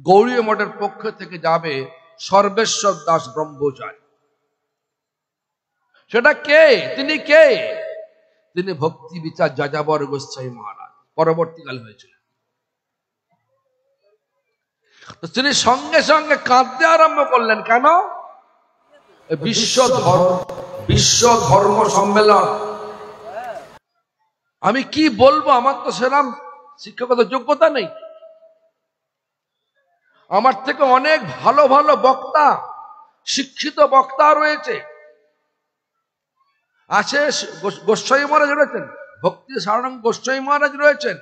গৌড়ীয় মঠের পক্ষ থেকে যাবে সর্বেশ্বর দাস ব্রহ্মচারী। সেটা কে? তিনি কে? তিনি ভক্তি বিচার যাযাবর গোস্বামী মহারাজ, পরবর্তীকাল হয়েছিলেন। তো তিনি সঙ্গে সঙ্গে কাঁদতে আরম্ভ করলেন। কেন? বিশ্ব ধর্ম সম্মেলন। আমি কি বলবো, আমার তো সেরকম শিক্ষাগত যোগ্যতা নেই। আমার থেকে অনেক ভালো ভালো বক্তা, শিক্ষিত বক্তা রয়েছে। আছে গোস্বামী মহারাজ রয়েছেন, ভক্তি সারণাঙ্গ গোস্বামী মহারাজ রয়েছেন,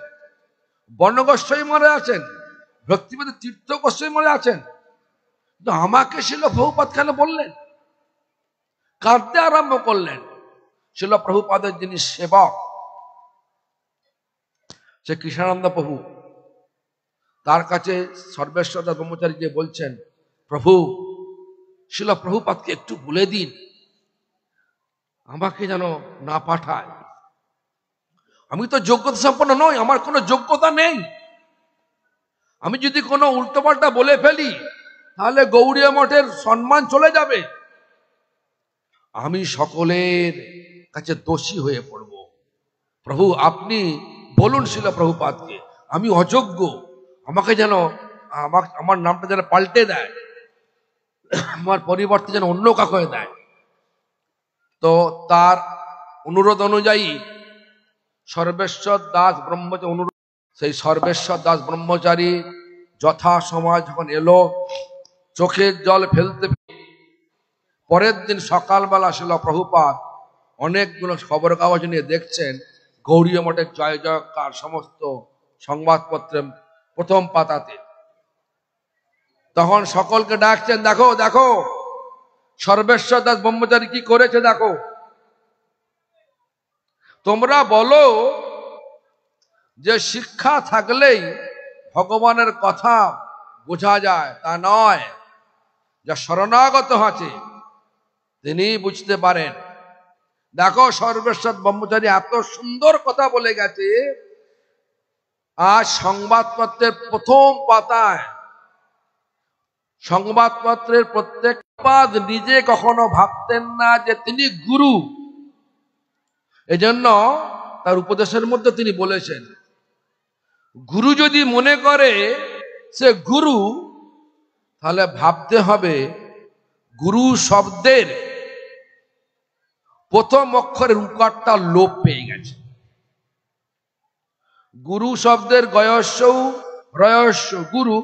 বর্ণ গোস্বামী মহারাজ আছেন, ভক্তিবেদ তীর্থ গোস্বামী মহারাজ আছেন। কিন্তু আমাকে শিল প্রভুপাদ কেন বললেন? কাঁদতে আরম্ভ করলেন। শিল প্রভুপাদের যিনি সেবক, সে কৃষ্ণানন্দ প্রভু, তার কাছে সর্বেশ্বর দাস ব্রহ্মচারী যে বলছেন, প্রভু শিল প্রভুপাদকে একটু বলে দিন আমাকে যেন না পাঠায়। আমি তো যোগ্যতা সম্পন্ন নই, আমার কোনো যোগ্যতা নেই। আমি যদি কোনো উল্টোপাল্টা বলে ফেলি তাহলে গৌড়ীয় মঠের সম্মান চলে যাবে। আমি সকলের কাছে দোষী হয়ে পড়ব। প্রভু আপনি বলুন শিল প্রভুপাদকে আমি অযোগ্য, আমাকে যেন আমার নামটা যেন পাল্টে দেয়, আমার পরিবর্তে যেন অন্য কাউকে দেয়। তো তার অনুরোধ অনুযায়ী সর্বেশ্বর দাস ব্রহ্মচারী অনুরোধ, সেই সর্বেশ্বর দাস ব্রহ্মচারী যথা সময় যখন এলো, চোখের জল ফেলতে, পরের দিন সকালবেলা শিল প্রভুপাদ অনেকগুলো খবর কাগজ নিয়ে দেখছেন গৌড়ীয় মঠের জয় জয়কার সমস্ত সংবাদপত্রে প্রথম পাতাতে। তখন সকলকে ডাকছেন, দেখো দেখো সর্বেশ্বর দাস ব্রহ্মচারী কি করেছে দেখো। তোমরা বলো যে শিক্ষা থাকলেই ভগবানের কথা বোঝা যায়, তা নয়। যা শরণাগত আছে তিনি বুঝতে পারেন। দেখো সর্বেশ্বর ব্রহ্মচারী এত সুন্দর কথা বলে গেছে, আজ সংবাদপত্রের প্রথম পাতায়, সংবাদপত্রের প্রত্যেক পাদ নিজে কখনো ভাবতেন না যে তিনি গুরু। এজন্য তার উপদেশের মধ্যে তিনি বলেছেন, গুরু যদি মনে করে সে গুরু, তাহলে ভাবতে হবে গুরু শব্দের প্রথম অক্ষরের উকারটা লোপ পেয়ে গেছে। গুরু শব্দের গয়স্যৌ রয়স্য গুরু,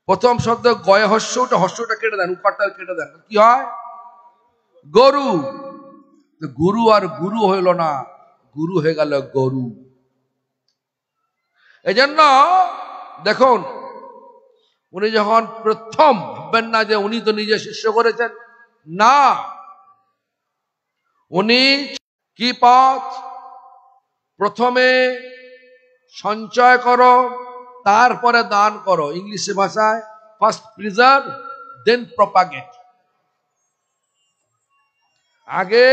প্রথম শব্দ গয়হস্যটা, হস্যটা কেটে দেন, উকারটা কেটে দেন, কি হয়? গরু। গুরু আর গুরু হইল না, গুরু হয়ে গেল গরু। এই জন্য দেখুন, উনি যখন প্রথম, ভাববেন না যে উনি তো নিজে শিষ্য করেছেন, না, উনি কি পথ? প্রথমে সঞ্চয় করো, তারপরে দান করো। ইংলিশে ভাষায় ফার্স্ট প্রিজার্ভ দেন প্রপাগেট। আগে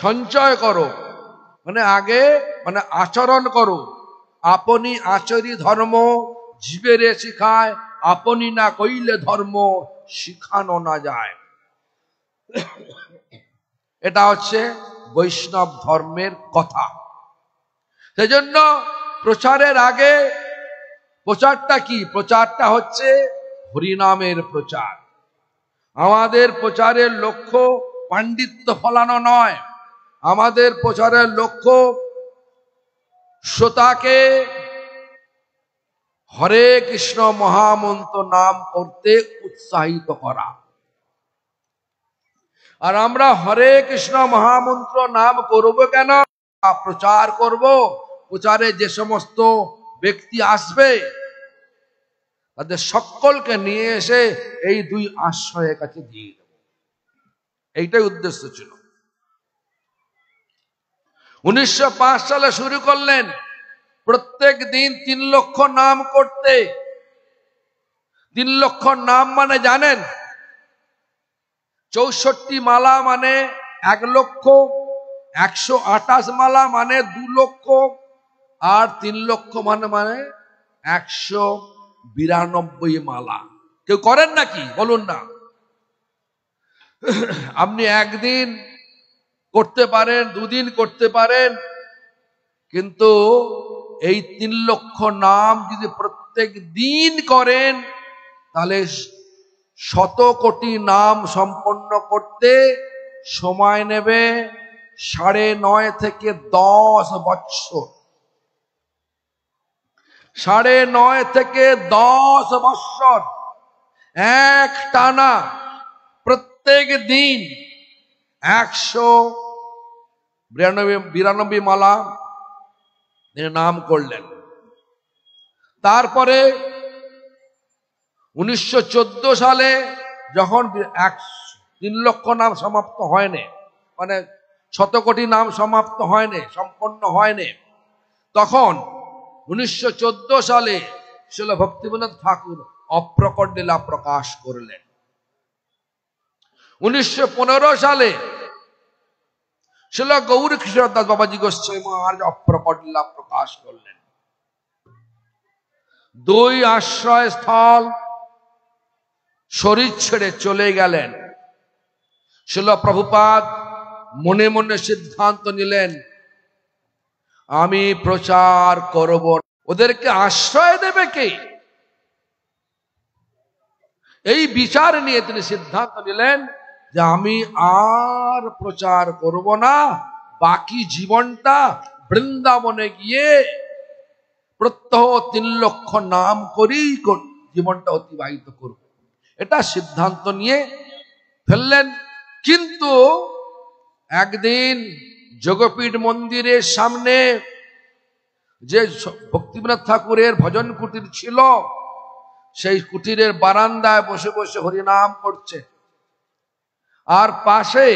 সঞ্চয় করো, আগে আচরণ করো। আপনি আচরি ধর্ম জীবেরে শিখায়, আপনি না কইলে ধর্ম শিখানো না যায়। এটা হচ্ছে বৈষ্ণব ধর্মের কথা। সেজন্য প্রচারের আগে প্রচারটা কি? প্রচারটা হচ্ছে হরিনামের প্রচার। আমাদের প্রচারের লক্ষ্য পাণ্ডিত্য ফলানো নয়, আমাদের প্রচারের লক্ষ্য শ্রোতাকে হরে কৃষ্ণ মহামন্ত্র নাম করতে উৎসাহিত করা। আর আমরা হরে কৃষ্ণ মহামন্ত্র নাম করব কেন? প্রচার করব। প্রচারে যে সমস্ত ব্যক্তি আসবে তাদের সকলকে নিয়ে এসে এই দুই আশ্রয়ের কাছে দিয়ে দেব, এইটাই উদ্দেশ্য ছিল। 1905 সালে শুরু করলেন প্রত্যেক দিন 3 লক্ষ নাম করতে। 3 লক্ষ নাম মানে জানেন? 64 মালা মানে 1 লক্ষ, 128 মালা মানে 2 লক্ষ, আর 3 লক্ষ মানে 192 মালা। কেউ করেন নাকি বলুন না? আপনি একদিন করতে পারেন, 2 দিন করতে পারেন, কিন্তু এই 3 লক্ষ নাম যদি প্রত্যেক দিন করেন তাহলে 100 কোটি নাম সম্পন্ন করতে সময় নেবে 9.5 থেকে 10 বছর। 9.5 থেকে 10 বছর এক টানা প্রত্যেক দিন 192 মালা নাম করলেন। তারপরে 1914 সালে যখন 3 লক্ষ নাম সমাপ্ত হয়নি, মানে 100 কোটি নাম সমাপ্ত হয়নি, সম্পন্ন হয়নি, তখন 1914 সালে শ্রীল ভক্তিবিনোদ ঠাকুর অপ্রকট লীলা প্রকাশ করলেন। 1915 সালে শ্রীল গৌর কিশোর দাস বাবাজি গোস্বামী মহারাজ অপ্রকট লীলা প্রকাশ করলেন। 2 আশ্রয় স্থল শরীর ছেড়ে চলে গেলেন। শ্রীল প্রভুপাদ মনে মনে সিদ্ধান্ত নিলেন, আমি প্রচার করব। ওদেরকে আশ্রয় দেবে কে? এই বিচার নিয়ে তিনি সিদ্ধান্ত নিলেন যে আমি আর প্রচার করব না, বাকি জীবনটা বৃন্দাবনে গিয়ে প্রত্যহ 3 লক্ষ নাম করেই জীবনটা অতিবাহিত করব। এটা সিদ্ধান্ত নিয়ে ফেললেন। কিন্তু একদিন যোগপীঠ মন্দিরের সামনে যে ভক্তিবিনোদ ঠাকুরের ভজন কুটির ছিল, সেই কুটিরের বারান্দায় বসে বসে হরিনাম করছে, আর পাশে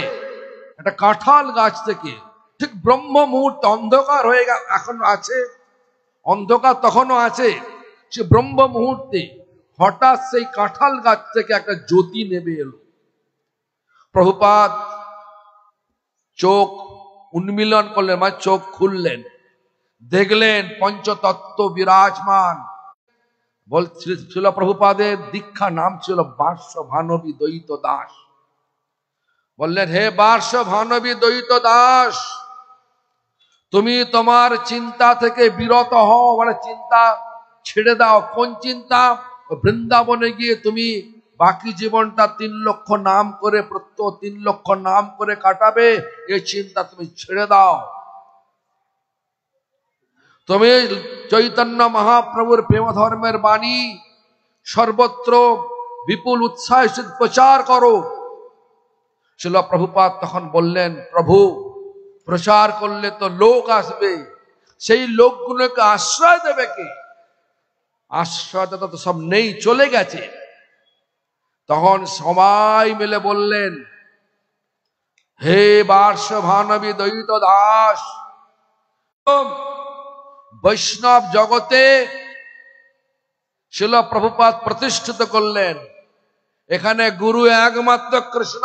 একটা কাঁঠাল গাছ থেকে ঠিক ব্রহ্ম মুহূর্তে, অন্ধকার হয়ে গেল, এখনো আছে অন্ধকার, তখনও আছে, সে ব্রহ্ম মুহূর্তে হঠাৎ সেই কাঁঠাল গাছ থেকে একটা জ্যোতি নেমে এলো। প্রভুপাদ চোখ উন্মিলন করলেন, মানে চোখ খুললেন, দেখলেন পঞ্চতত্ত্ব বিরাজমান। ছিল প্রভুপাদের দীক্ষা নাম ছিল বার্ষ ভানবী দ্বৈত দাস। বললেন, হে বার্ষ ভানবী দ্বৈত দাস, তুমি তোমার চিন্তা থেকে বিরত হও, মানে চিন্তা ছেড়ে দাও। কোন চিন্তা? বৃন্দাবনে গিয়ে তুমি বাকি জীবনটা 3 লক্ষ নাম করে, প্রত্যহ 3 লক্ষ নাম করে কাটাবে, এই চিন্তা তুমি ছেড়ে দাও। তুমি চৈতন্য মহাপ্রভুর প্রেম ধর্মের বাণী সর্বত্র বিপুল উৎসাহের সাথে প্রচার করো। শ্রীল প্রভুপাদ তখন বললেন, প্রভু, প্রচার করলে তো লোক আসবে, সেই লোকগুলোকে আশ্রয় দেবে কে? আশ্রয়দাতা তো সব নেই, চলে গেছে। তখন সবাই মিলে বললেন, হে বার্ষ ভানবী দ্বৈত দাস, বৈষ্ণব জগতে শ্রীল প্রভুপাদ প্রতিষ্ঠিত করলেন, এখানে গুরু একমাত্র কৃষ্ণ,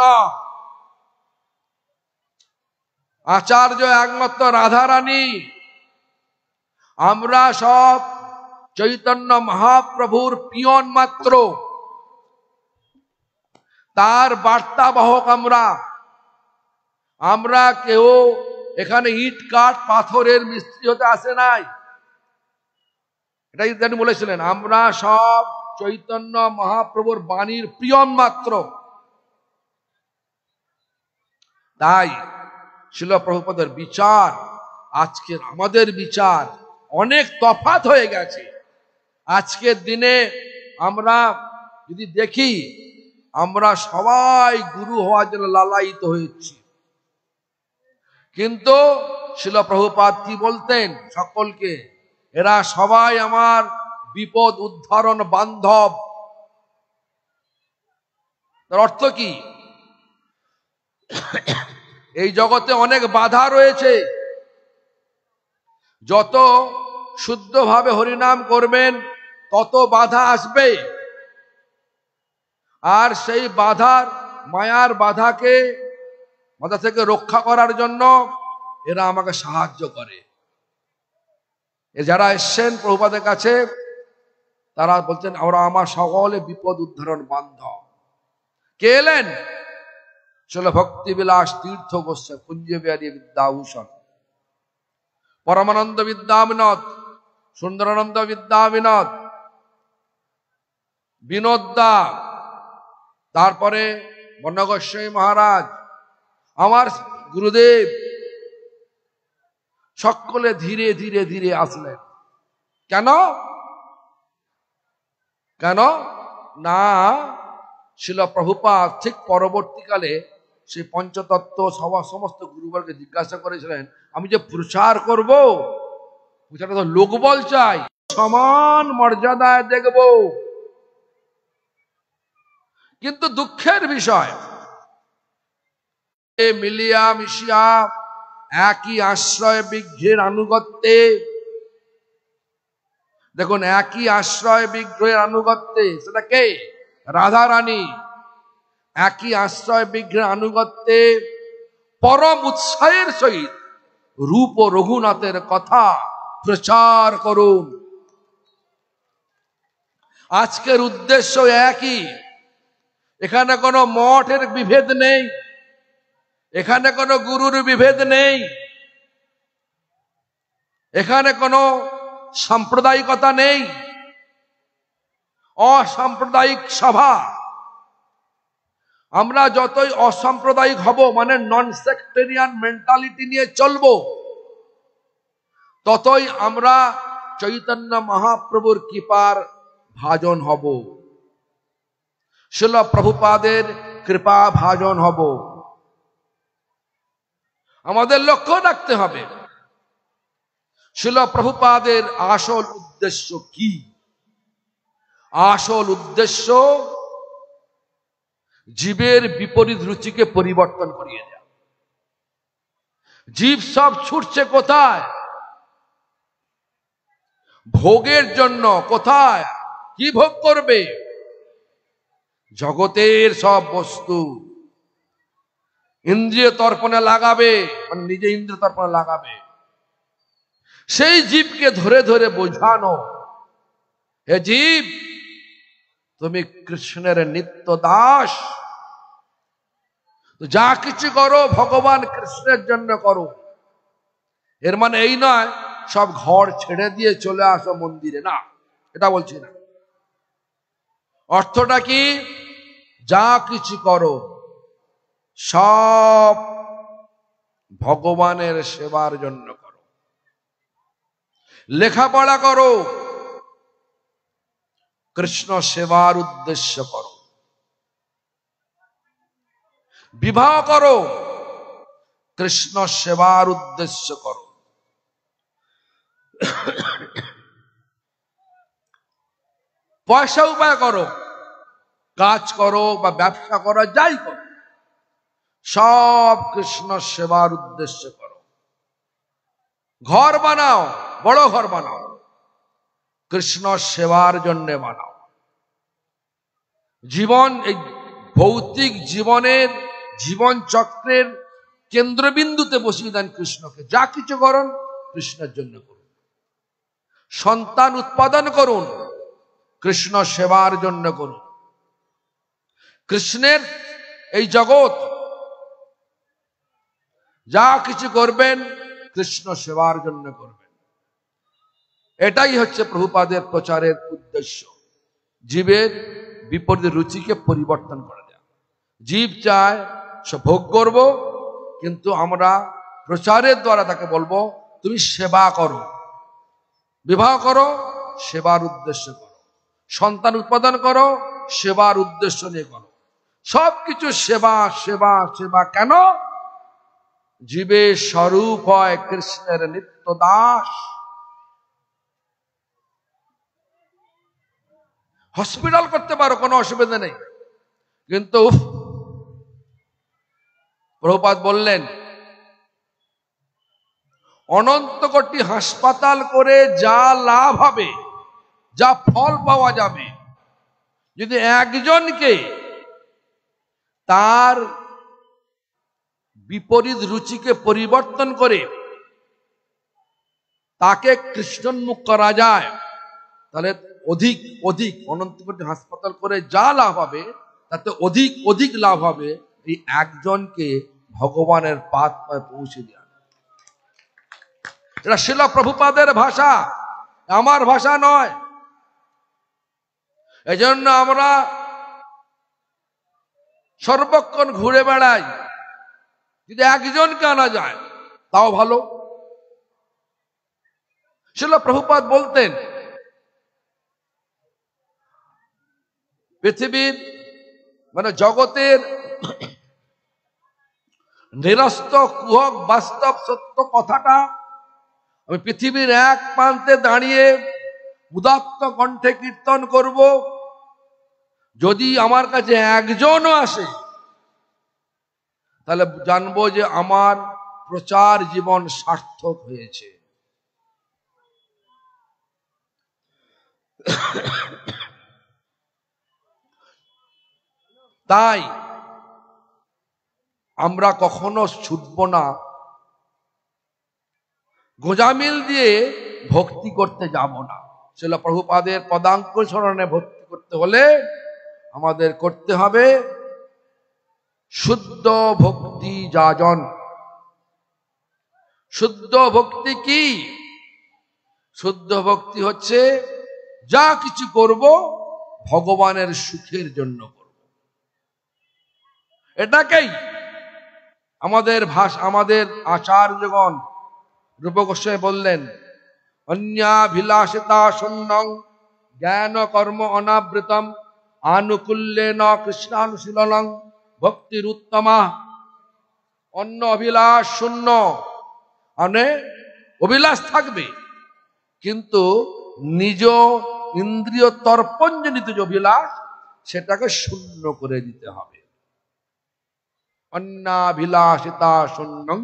আচার্য একমাত্র রাধারানী, আমরা সব চৈতন্য মহাপ্রভুর পিয়ন মাত্র, তার বার্তাবাহক আমরা কেউ এখানে ইট কাঠ পাথরের মিস্ত্রি হতে আসে নাই। এটাই তিনি বলেছিলেন, আমরা সব চৈতন্য মহাপ্রভুর বাণীর পিয়ন মাত্র। তাই শ্রীল প্রভুপাদের বিচার আজকের আমাদের বিচার অনেক তফাৎ হয়ে গেছে। আজকের দিনে আমরা যদি দেখি, আমরা সবাই গুরু হওয়ার জন্য লালায়িত হয়েছি, কিন্তু শ্রীল প্রভুপাদ কি বলতেন সকলকে? এরা সবাই আমার বিপদ উদ্ধারণ বান্ধব। তার অর্থ কি? এই জগতে অনেক বাধা রয়েছে, যত শুদ্ধভাবে হরিনাম করবেন তত বাধা আসবে, আর সেই বাধার মায়ার বাধা থেকে রক্ষা করার জন্য এরা আমাকে সাহায্য করে। যারা এসছেন প্রভুপাদের কাছে তারা বলছেন আমরা আমার সকলে বিপদ উদ্ধারণ বান্ধব। কে এলেন? ছিল ভক্তি বিলাস তীর্থ গোস্বামী, কুঞ্জ বিহারী বিদ্যাভূষণ, পরমানন্দ বিদ্যাবিনোদ, সুন্দরানন্দ বিদ্যাবিনোদ, বিনোদ দা, তারপরে বর্ণগোস্বামী মহারাজ, আমার গুরুদেব, সকলে ধীরে ধীরে ধীরে আসলেন। কেন? কেন না শিল প্রভুপাদ ঠিক পরবর্তীকালে সেই পঞ্চতত্ত্ব সমস্ত গুরুবরকে জিজ্ঞাসা করেছিলেন, আমি যে প্রচার করব, প্রচারটা তো লোকবল চাই, সমান মর্যাদায় দেখব। কিন্তু দুঃখের বিষয়, মিলিয়া মিশিয়া একই আশ্রয় বিগ্রহের আনুগত্যে, দেখুন একই আশ্রয় বিগ্রহের আনুগত্যে, সেটা কে? রাধা রানী। একই আশ্রয় বিগ্রহের আনুগত্যে পরম উৎসাহের সহিত রূপ ও রঘুনাথের কথা প্রচার করুন। আজকের উদ্দেশ্য একই। এখানে কোনো মঠের বিভেদ নেই, এখানে কোনো গুরুর বিভেদ নেই, এখানে কোনো সাম্প্রদায়িকতা নেই, অসাম্প্রদায়িক সভা। আমরা যতই অসাম্প্রদায়িক হব, মানে নন সেক্টেরিয়ান মেন্টালিটি নিয়ে চলবো, ততই আমরা চৈতন্য মহাপ্রভুর কৃপার ভাজন হব, শিল প্রভুপাদের কৃপা ভাজন হব। আমাদের লক্ষ্য রাখতে হবে শিল প্রভুপাদের আসল উদ্দেশ্য কি। আসল উদ্দেশ্য জীবের বিপরীত রুচিকে পরিবর্তন করিয়ে দেয়া। জীব সব ছুটছে কোথায়? ভোগের জন্য। কোথায়? কি ভোগ করবে? জগতের সব বস্তু ইন্দ্রিয় তর্পণে লাগাবে, মানে নিজে ইন্দ্রিয় তর্পণে লাগাবে। সেই জীবকে ধরে ধরে বোঝানো, হে জীব, তুমি কৃষ্ণের নিত্য দাস, যা কিছু করো ভগবান কৃষ্ণের জন্য করো। এর মানে এই নয় সব ঘর ছেড়ে দিয়ে চলে আসো মন্দিরে, না, এটা বলছি না। অর্থটা কি? যা কিছু করো সব ভগবানের সেবার জন্য করো। লেখাপড়া করো, কৃষ্ণ সেবার উদ্দেশ্য করো। বিবাহ করো, কৃষ্ণ সেবার উদ্দেশ্য করো। পয়সা উপায় করো, কাজ করো বা ব্যবসা করো, যাই করো, সব কৃষ্ণ সেবার উদ্দেশ্য করো। ঘর বানাও, বড় ঘর বানাও, কৃষ্ণ সেবার জন্য বানাও। জীবন, এই ভৌতিক জীবনের জীবন চক্রের কেন্দ্রবিন্দুতে বসিয়ে দেন কৃষ্ণকে। যা কিছু করুন কৃষ্ণের জন্য করুন। সন্তান উৎপাদন করুন, কৃষ্ণ সেবার জন্য করুন। কৃষ্ণের এই জগৎ যা কিছু করবেন কৃষ্ণ সেবার জন্য করবেন। এটাই হচ্ছে প্রভুপাদের প্রচারের উদ্দেশ্য, জীবের বিপরীত রুচিকে পরিবর্তন করে দেয়া। জীব চায় সে ভোগ করব, কিন্তু আমরা প্রচারের দ্বারা তাকে বলবো তুমি সেবা করো। বিবাহ করো, সেবার উদ্দেশ্য করো। সন্তান উৎপাদন করো, সেবার উদ্দেশ্য নিয়ে করো। সবকিছু সেবা সেবা সেবা। কেন? জীবের স্বরূপ হয় কৃষ্ণের নিত্য দাস। হসপিটাল করতে পারো, কোনো অসুবিধা নেই, কিন্তু প্রভুপাদ বললেন অনন্ত কোটি হাসপাতাল করে যা লাভ হবে, যা ফল পাওয়া যাবে, যদি একজনকে তার বিপরীত রুচিকে পরিবর্তন করে তাকে কৃষ্ণোন্মুখ করা যায়, তাহলে অধিক অধিক অনন্ত কোটি হাসপাতাল করে যা লাভ হবে তাতে অধিক অধিক লাভ হবে এই একজনকে ভগবানের পাদ পায়ে পৌঁছে দেওয়া। এটা শিল প্রভুপাদের ভাষা, আমার ভাষা নয়। এজন্য আমরা সর্বক্ষণ ঘুরে বেড়াই, যদি একজনকে আনা যায় তাও ভালো। শিল প্রভুপাদ বলতেন পৃথিবীর মানে জগতের নিরস্ত কুহক বাস্তব সত্য কথাটা আমি পৃথিবীর এক প্রান্তে দাঁড়িয়ে উদাত্ত কণ্ঠে কীর্তন করব, যদি আমার কাছে একজনও আসে তাহলে জানবো যে আমার প্রচার জীবন সার্থক হয়েছে। তাই আমরা কখনো ছুটব না, গোজামিল দিয়ে ভক্তি করতে যাব না। শিল প্রভুপাদের পদাঙ্কুশ স্মরণে ভক্তি করতে হলে আমাদের করতে হবে শুদ্ধ ভক্তি যাজন। শুদ্ধ ভক্তি কি? শুদ্ধ ভক্তি হচ্ছে যা কিছু করব ভগবানের সুখের জন্য করব। এটাকেই আমাদের আচার্যগণ রূপ গোস্বামী বললেন, অন্যাভিলাষিতা শূন্যং জ্ঞান কর্ম অনাবৃতম আনুকূল্যেন কৃষ্ণানুশীলনং ভক্তির উত্তমা। অন্য অভিলাষ শূন্য, মানে অভিলাষ থাকবে কিন্তু নিজ ইন্দ্রিয় তর্পণজনিত যে অভিলাষ সেটাকে শূন্য করে দিতে হবে। অন্যাভিলাষিতা শূন্যং,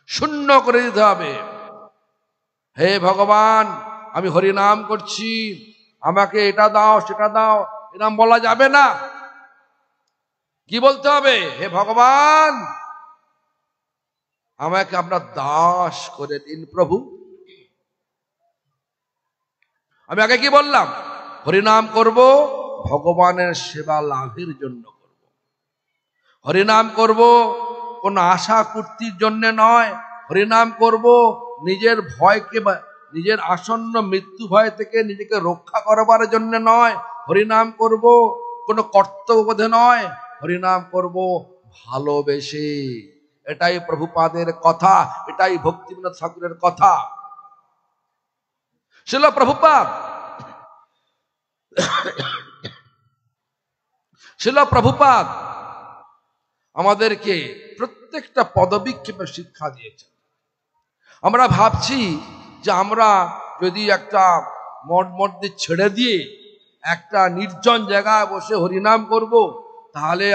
শূন্য করে দিতে হবে। হে ভগবান, আমি হরিনাম করছি, আমাকে এটা দাও সেটা দাও, এরকম বলা যাবে না। কি বলতে হবে? হে ভগবান, আমাকে আপনার দাস করে দিন প্রভু। আমি আগে কি বললাম? হরিনাম করব ভগবানের সেবা লাভের জন্য করব। হরিনাম করব কোন আশা পূর্তির জন্য নয়। হরিনাম করব নিজের ভয়কে, নিজের আসন্ন মৃত্যু ভয় থেকে নিজেকে রক্ষা করবার জন্য নয়। হরিনাম করব কোনো কর্তব্যবোধে নয়, হরিনাম করব ভালোবেসে। এটাই প্রভুপাদের কথা, এটাই ভক্তিবিনোদ ঠাকুরের কথা। শিল প্রভুপাদ আমাদেরকে প্রত্যেকটা পদবিক্ষেপে শিক্ষা দিয়েছেন। আমরা ভাবছি যে আমরা যদি একটা মঠ মন্দির ছেড়ে দিয়ে একটা নির্জন জায়গায় বসে হরিনাম করব তাহলে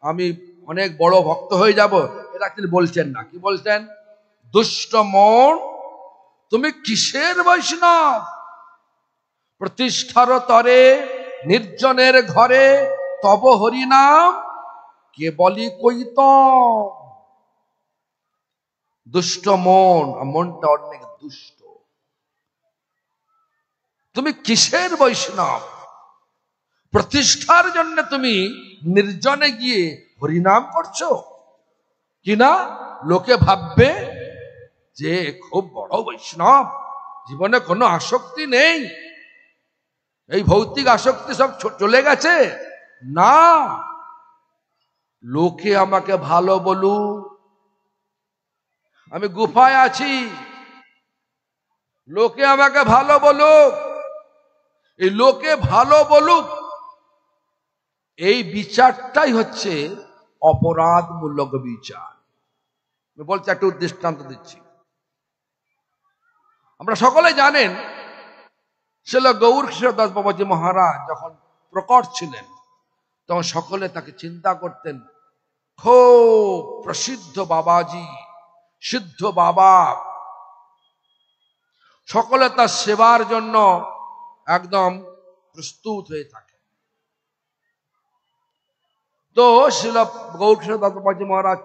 আমি অনেক বড় ভক্ত হয়ে যাব। এটা তিনি বলছেন না। কি বলছেন? দুষ্ট মন, তুমি কিসের বৈষ্ণব? প্রতিষ্ঠার তরে নির্জনের ঘরে তব হরিনাম কে বলি কইত। দুষ্ট মন, মনটা অনেক দুষ্ট। তুমি কিসের বৈষ্ণব? প্রতিষ্ঠার জন্য তুমি নির্জনে গিয়ে হরিনাম করছো কিনা লোকে ভাববে যে খুব বড় বৈষ্ণব, জীবনে কোনো আসক্তি নেই, এই ভৌতিক আসক্তি সব চলে গেছে। না, লোকে আমাকে ভালো বলুক, আমি গুফায় আছি, লোকে আমাকে ভালো বলুক, এই লোকে ভালো বলুক, এই বিচারটাই হচ্ছে অপরাধমূলক বিচার। আমি বলছি, একটা দৃষ্টান্ত দিচ্ছি। আমরা সকলে জানেন শিল গৌর কিশোর দাস বাবাজি মহারাজ যখন প্রকট ছিলেন তখন সকলে তাকে চিন্তা করতেন, খুব প্রসিদ্ধ বাবাজি, সিদ্ধ বাবা। সকলে তার সেবার জন্য একদম প্রস্তুত হয়ে থাকে। তো শিল গৌরকৃষ্ণ দত্তপাজি মহারাজ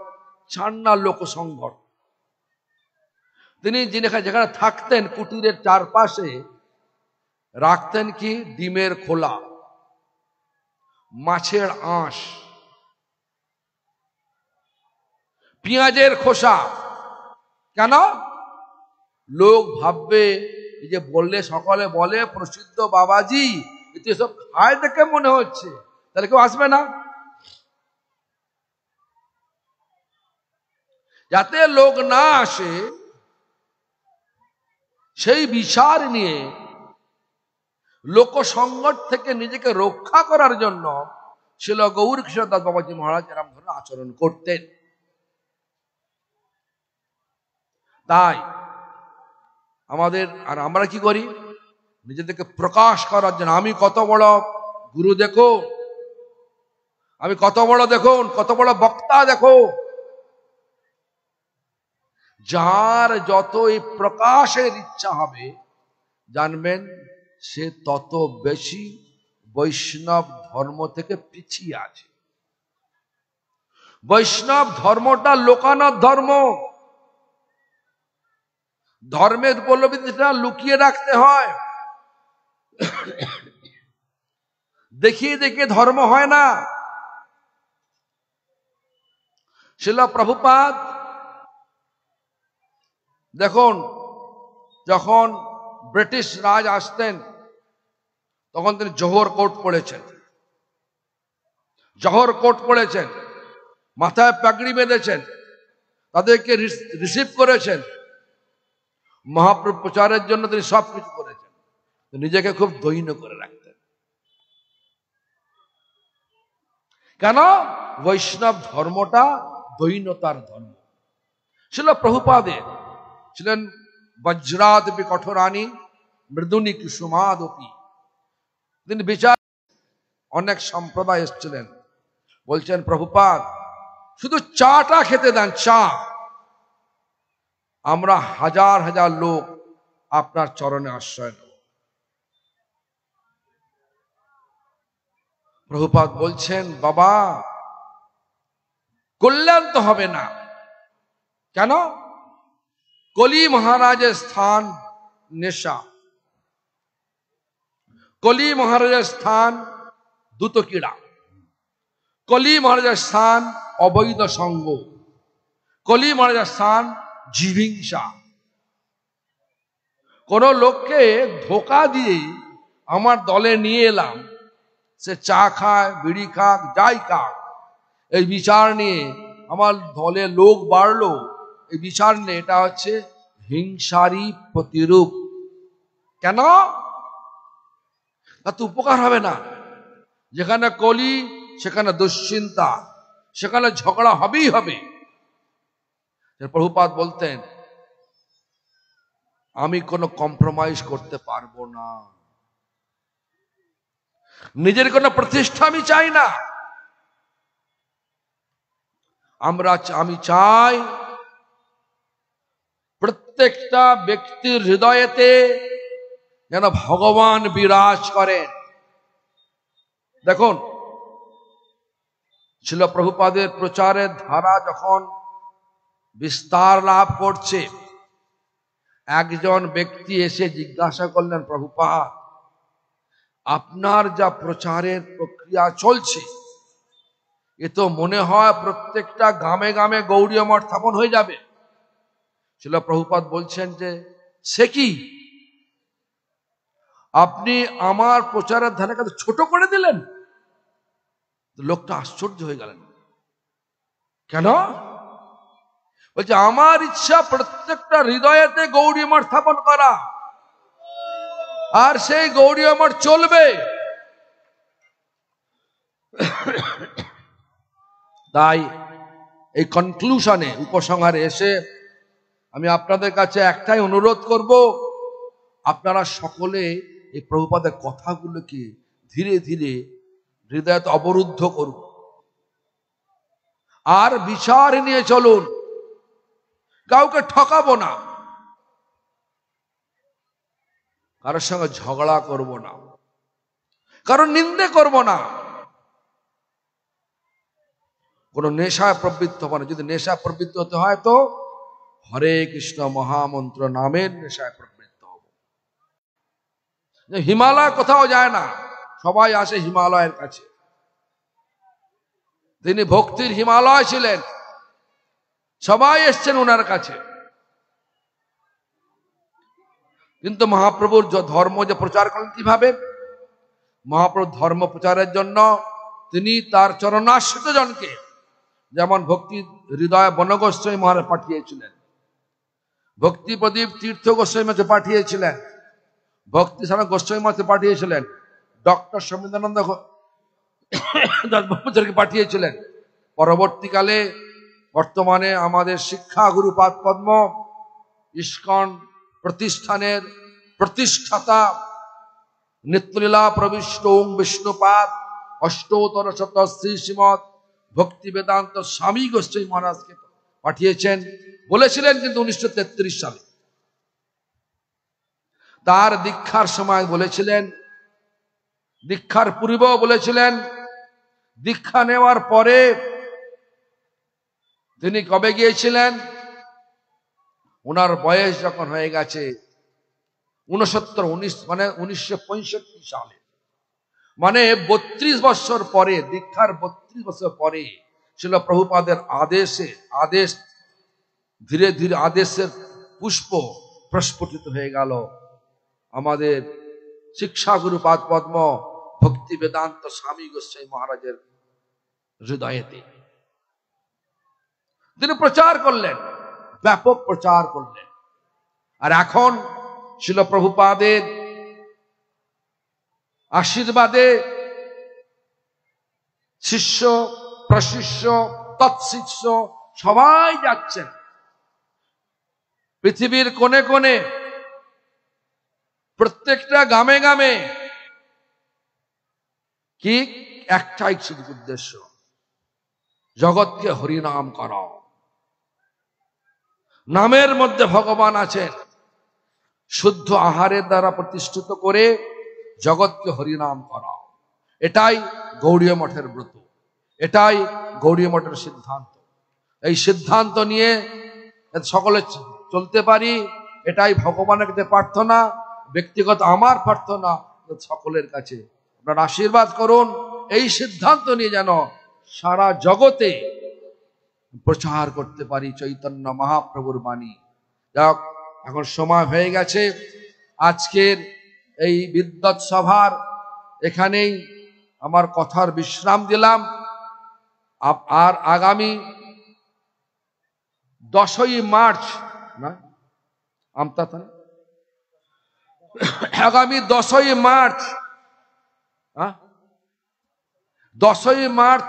চান না লোক সংঘর্ষ। তিনি যেখানে থাকতেন কুটিরের চারপাশে রাখতেন কি ডিমের খোলা, মাছের আঁশ, পেঁয়াজের খোসা। কেন? লোক ভাববে এই যে বললে, সকলে বলে প্রসিদ্ধ বাবাজি এতে সব খায় দেখে মনে হচ্ছে, তাহলে কেউ আসবে না। যাতে লোক না আসে সেই বিচার নিয়ে লোকসংকট থেকে নিজেকে রক্ষা করার জন্য শিল গৌরকৃষ্ণ দাস বাবাজি মহারাজ এরকম ধরনের আচরণ করতেন। তাই আমাদের আর আমরা কি করি, নিজেদেরকে প্রকাশ করার জন্য আমি কত বড় গুরু দেখো, আমি কত বড় দেখুন, কত বড় বক্তা দেখো। যার যত এই প্রকাশের ইচ্ছা হবে জানবেন সে তত বেশি বৈষ্ণব ধর্ম থেকে পিছিয়ে আছে। বৈষ্ণব ধর্মটা লোকানোর ধর্ম। ধর্মের উপলব্ধিটা লুকিয়ে রাখতে হয়। দেখিয়ে দেখিয়ে ধর্ম হয় না। শিল প্রভুপাদ দেখুন, যখন ব্রিটিশ রাজ আসতেন তখন তিনি জোহর কোট পড়েছেন, জোহর কোট পড়েছেন, মাথায় পাগড়ি বেঁধেছেন, তাদেরকে রিসিভ করেছেন। মহাপ্রভু প্রচারের জন্য তিনি সবকিছু করেছেন, নিজেকে খুব দৈন্য করে রাখতেন। কেন? বৈষ্ণব ধর্মটা দৈন্যতার ধর্ম। শিল প্রভুপাদের ছিলেন বজ্রাদপি কঠোরানি মৃদুনি কুসুমাদপি। তিনি বিচার, অনেক সম্প্রদায় এসেছিলেন, বলছেন প্রভুপাদ শুধু চাটা খেতে দেন, চা, আমরা হাজার হাজার লোক আপনার চরণে আশ্রয় নেব। প্রভুপাদ বলছেন বাবা কল্যাণ তো হবে না। কেন? কলি মহারাজের স্থান নেশা, কলি মহারাজের স্থান দ্রুতক্রীড়া, কলি মহারাজের স্থান অবৈধ সঙ্গ, কলি মহারাজের স্থান জিহিংসা। কোন লোককে ধোকা দিয়ে আমার দলে নিয়ে এলাম, সে চা খায়, বিড়ি খাক, যাই খাক, এই বিচার নিয়ে আমার দলে লোক বাড়লো, এই বিচার নিয়ে, এটা হচ্ছে হিংসারই প্রতিরূপ। কেন? তাতে উপকার হবে না। যেখানে কলি সেখানে দুশ্চিন্তা, সেখানে ঝগড়া হবেই হবে। প্রভুপাদ বলতেন আমি কোনো কম্প্রোমাইজ করতে পারবো না, নিজের কোনো প্রতিষ্ঠা আমি চাই না। আমি চাই প্রত্যেকটা ব্যক্তির হৃদয়েতে যেন ভগবান বিরাজ করেন। দেখুন শিল প্রভুপাদের প্রচারের ধারা যখন বিস্তার লাভ করছে, একজন ব্যক্তি এসে জিজ্ঞাসা করলেন প্রভুপাদ আপনার যা প্রচারের প্রক্রিয়া চলছে এ তো মনে হয় প্রত্যেকটা গ্রামে গ্রামে গৌড়ীয় মঠ স্থাপন হয়ে যাবে। শিল প্রভুপাদ বলছেন যে সে কি, আপনি আমার প্রচারের ধারাকে ছোট করে দিলেন। লোকটা আশ্চর্য হয়ে গেলেন। কেন? বলছে আমার ইচ্ছা প্রত্যেকটা হৃদয়েতে গৌড়ী মঠ স্থাপন করা, আর সেই গৌড়ী মঠ চলবে। তাই এই কনক্লুশনে, উপসংহারে এসে আমি আপনাদের কাছে একটাই অনুরোধ করব, আপনারা সকলে এই প্রভুপাদের কথাগুলোকে ধীরে ধীরে হৃদয়তে অবরুদ্ধ করুন, আর বিচার নিয়ে চলুন। কাউকে ঠকাবো না, কারোর সঙ্গে ঝগড়া করব না, কারোর নিন্দে করব না। কোনো নেশায় প্রবৃত্ত হবো না। যদি নেশায় প্রবৃত্ত হতে হয় তো হরে কৃষ্ণ মহামন্ত্র নামের নেশায় প্রবৃত্ত হব। হিমালয় কোথাও যায় না, সবাই আসে হিমালয়ের কাছে। তিনি ভক্তির হিমালয় ছিলেন, সবাই এসছেন ওনার কাছে। কিন্তু মহাপ্রভুর ধর্ম যে প্রচার করেন কিভাবে? মহাপ্রভুর ধর্ম প্রচারের জন্য তিনি তার চরণাশ্রিত জনকে, যেমন ভক্তি হৃদয় বনগোস্বামী মহারাজ পাঠিয়েছিলেন, ভক্তি প্রদীপ তীর্থ গোস্বামীকে পাঠিয়েছিলেন, ভক্তি সারা গোস্বামী মহারাজ পাঠিয়েছিলেন, ডক্টর সমীন্দ্রানন্দ দাসবাবুকে পাঠিয়েছিলেন। পরবর্তীকালে বর্তমানে আমাদের শিক্ষা গুরুপাদ পদ্ম ইস্কন প্রতিষ্ঠানের প্রতিষ্ঠাতা নিত্যলীলা প্রবিষ্ট বিষ্ণুপাদ অষ্টোত্তর শত শ্রী শ্রীমৎ ভক্তি বেদান্ত স্বামী গোস্বামী মহারাজকে পাঠিয়েছেন বলেছিলেন, কিন্তু 1933 সালে তার দীক্ষার সময় বলেছিলেন, দীক্ষার পূর্বেও বলেছিলেন, দীক্ষা নেওয়ার পরে তিনি কবে গিয়েছিলেন? ওনার বয়স যখন হয়ে গেছে 69 মানে 1965 সালে, মানে 32 বছর পরে, দীক্ষার 32 বছর পরে ছিল প্রভুপাদের আদেশ ধীরে ধীরে আদেশের পুষ্প প্রস্ফুটিত হয়ে গেল আমাদের শিক্ষাগুরু পাদ পদ্ম ভক্তি বেদান্ত স্বামী গোস্বামী মহারাজের হৃদয়েতে। তিনি প্রচার করলেন, ব্যাপক প্রচার করলেন। আর এখন ছিল প্রভুপাদের আশীর্বাদে শিষ্য প্রশিষ্য তৎশিষ্য সবাই যাচ্ছেন পৃথিবীর কোণে কোণে, প্রত্যেকটা গ্রামে গ্রামে। কি একটাই শুধু উদ্দেশ্য, জগৎকে হরিনাম করাও। নামের মধ্যে ভগবান আছেন, শুদ্ধ আহারের দ্বারা প্রতিষ্ঠিত করে জগৎকে হরিনাম করাও। এটাই গৌড়ীয় মঠের ব্রত, এটাই গৌড়ীয় মঠের সিদ্ধান্ত। এই সিদ্ধান্ত নিয়ে সকলে চলতে পারি, এটাই ভগবানের কাছে প্রার্থনা, ব্যক্তিগত আমার প্রার্থনা সকলের কাছে। আপনারা আশীর্বাদ করুন, এই সিদ্ধান্ত নিয়ে যেন সারা জগতে প্রচার করতে পারি চৈতন্য মহাপ্রভুর বাণী। যাক, এখন সময় হয়ে গেছে, আজকের এই বিদ্বৎ সভার এখানেই আমার কথার বিশ্রাম দিলাম। আর আগামী 10ই মার্চ না আগামী 10ই মার্চ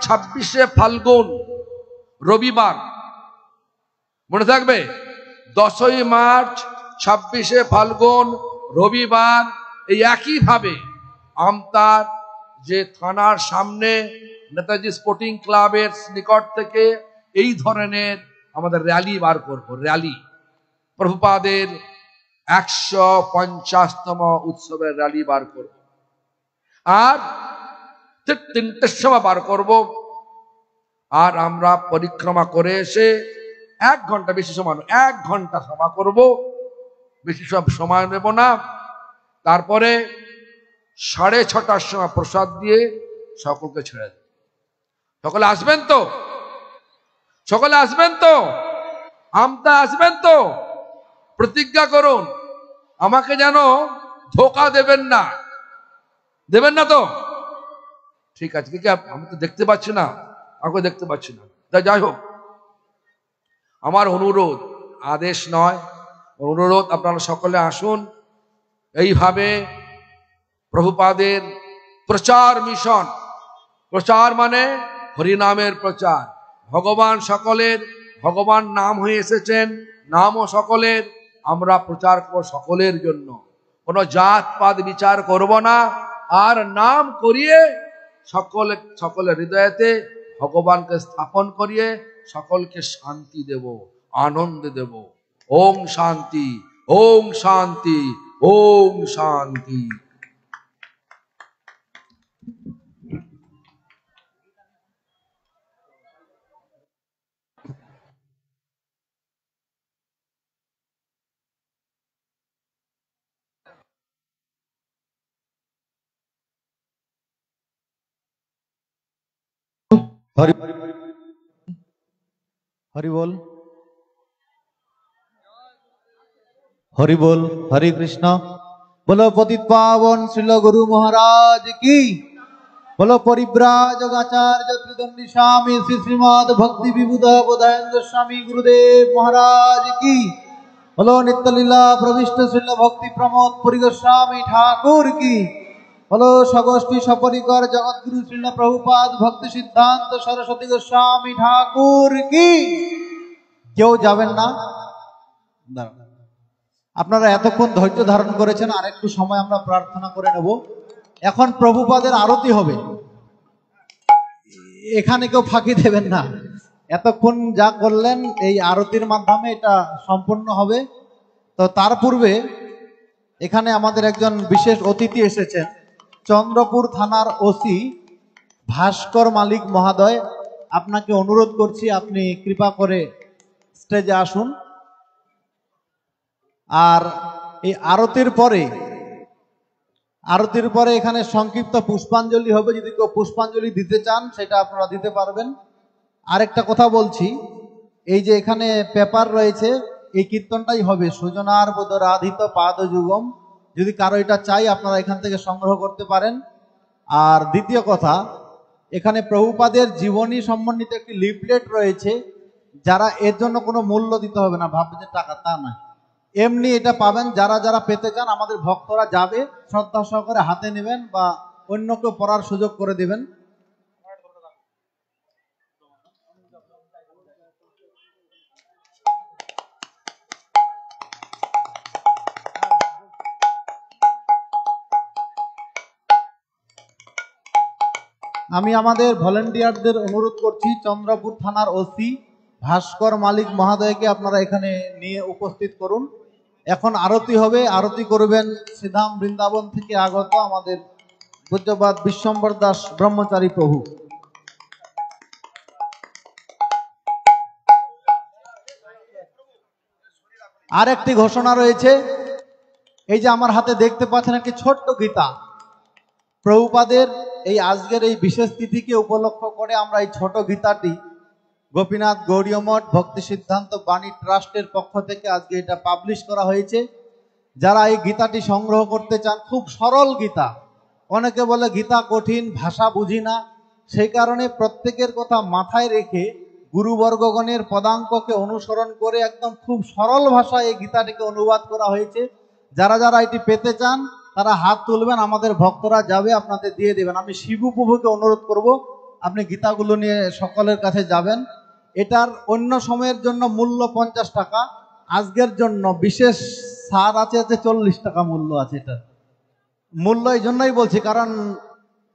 26শে ফাল্গুন রবিবার, মনে থাকবে 10ই মার্চ 26শে ফাল্গুন রবিবার, এই একইভাবে আমতার যে থানার সামনে নেতাজি স্পোর্টিং ক্লাবের নিকট থেকে এই ধরনের আমাদের র্যালি বার করব। র্যালি, প্রভুপাদের 150তম উৎসবের র্যালি বার করব। আর 3টের সময় বার করব। আর আমরা পরিক্রমা করে এসে 1 ঘন্টা, বেশি সময় 1 ঘন্টা সভা করব, বেশি সব সময় নেব না। তারপরে 6:30টার সময় প্রসাদ দিয়ে সকলকে ছেড়ে দেব। সকলে আসবেন তো? সকলে আসবেন তো? আমতা আসবেন তো? প্রতিজ্ঞা করুন, আমাকে যেন ধোকা দেবেন না, দেবেন না তো? ঠিক আছে, কি আমি তো দেখতে পাচ্ছি না, আমাকে দেখতে পাচ্ছি না, যাই হোক, আমার অনুরোধ, আদেশ নয়, অনুরোধ, আপনারা সকলে আসুন। এইভাবে প্রভুপাদের প্রচার মিশন, প্রচার মানে হরিনামের প্রচার। ভগবান সকলের, ভগবান নাম হয়ে এসেছেন, নামও সকলের, আমরা প্রচার করব সকলের জন্য। কোনো জাতপাত বিচার করব না, আর নাম করিয়ে সকলের হৃদয়তে ভগবানকে স্থাপন করিয়ে সকলকে শান্তি দেব, আনন্দ দেব। ওম শান্তি, ওম শান্তি, ওম শান্তি। হরি হরি বল, হরি বল, হরে কৃষ্ণ। বলো পতিত পাবন শ্রীল গুরু মহারাজ কি, বলো পরিব্রাজক আচার্য ত্রিদণ্ডী স্বামী শ্রী শ্রীমদ ভক্তি বিবুধ বোধায়ন্দ স্বামী গুরুদেব মহারাজ কি, বলো নিত্যলীলা প্রবিষ্ট শ্রীল ভক্তি প্রমোদ পুরী গোস্বামী ঠাকুর কি, বলো সগোষ্ঠী সপরিকর জগৎগুরু শ্রীল প্রভুপাদ ভক্তি সিদ্ধান্ত সরস্বতী গোস্বামী ঠাকুর কি। কেউ যাবেন না? দাঁড়ান। আপনারা এতক্ষণ ধৈর্য ধারণ করেছেন, আর একটু সময় আমরা প্রার্থনা করে নেব। এখন প্রভুপাদের আরতি হবে, এখানে কেউ ফাঁকি দেবেন না। এতক্ষণ যা করলেন এই আরতির মাধ্যমে এটা সম্পূর্ণ হবে। তো তার পূর্বে এখানে আমাদের একজন বিশেষ অতিথি এসেছেন, চন্দ্রপুর থানার ওসি ভাস্কর মালিক মহাদয়। আপনাকে অনুরোধ করছি আপনি কৃপা করে স্টেজে আসুন। আর এই আরতির পরে এখানে সংক্ষিপ্ত পুষ্পাঞ্জলি হবে। যদি কেউ পুষ্পাঞ্জলি দিতে চান সেটা আপনারা দিতে পারবেন। আরেকটা কথা বলছি, এই যে এখানে পেপার রয়েছে, এই কীর্তনটাই হবে সুজনার বোধ রাধিত পাদ যুগম। যদি কারো এটা চাই আপনারা এখান থেকে সংগ্রহ করতে পারেন। আর দ্বিতীয় কথা, এখানে প্রভুপাদের জীবনী সম্বন্ধিত একটি লিফলেট রয়েছে, যারা এর জন্য কোনো মূল্য দিতে হবে না, ভাববে যে টাকা, তা নয়, এমনি এটা পাবেন। যারা যারা পেতে চান আমাদের ভক্তরা যাবে, শ্রদ্ধা সহকারে হাতে নেবেন বা অন্য কেউ পড়ার সুযোগ করে দিবেন। আমি আমাদের ভলেন্টিয়ারদের অনুরোধ করছি, চন্দ্রপুর থানার ওসি ভাস্কর মালিক মহাদয়কে আপনারা এখানে নিয়ে উপস্থিত করুন। এখন আরতি হবে, আরতি করবেন শ্রীধাম বৃন্দাবন থেকে আগত আমাদের পূজ্যপাদ বিশ্বম্বর দাস ব্রহ্মচারী প্রভু। আর একটি ঘোষণা রয়েছে, এই যে আমার হাতে দেখতে পাচ্ছেন একটি ছোট্ট গীতা, প্রভুপাদের এই আজকের এই বিশেষ তিথিকে উপলক্ষ করে আমরা এই ছোট গীতাটি গোপীনাথ গৌড়ীয় মঠ ভক্তি সিদ্ধান্ত বাণী ট্রাস্টের পক্ষ থেকে আজকে এটা পাবলিশ করা হয়েছে। যারা এই গীতাটি সংগ্রহ করতে চান, খুব সরল গীতা। অনেকে বলে গীতা কঠিন, ভাষা বুঝি না, সেই কারণে প্রত্যেকের কথা মাথায় রেখে গুরুবর্গগণের পদাঙ্ককে অনুসরণ করে একদম খুব সরল ভাষায় এই গীতাটিকে অনুবাদ করা হয়েছে। যারা যারা এটি পেতে চান তারা হাত তুলবেন, আমাদের ভক্তরা যাবে আপনাদের দিয়ে দেবেন। আমি শিবু প্রভুকে অনুরোধ করব আপনি গীতাগুলো নিয়ে সকলের কাছে যাবেন। এটার অন্য সময়ের জন্য মূল্য 50 টাকা, আজকের জন্য বিশেষ ছাড় আছে, 40 টাকা মূল্য আছে। এটার মূল্য এই জন্যই বলছি, কারণ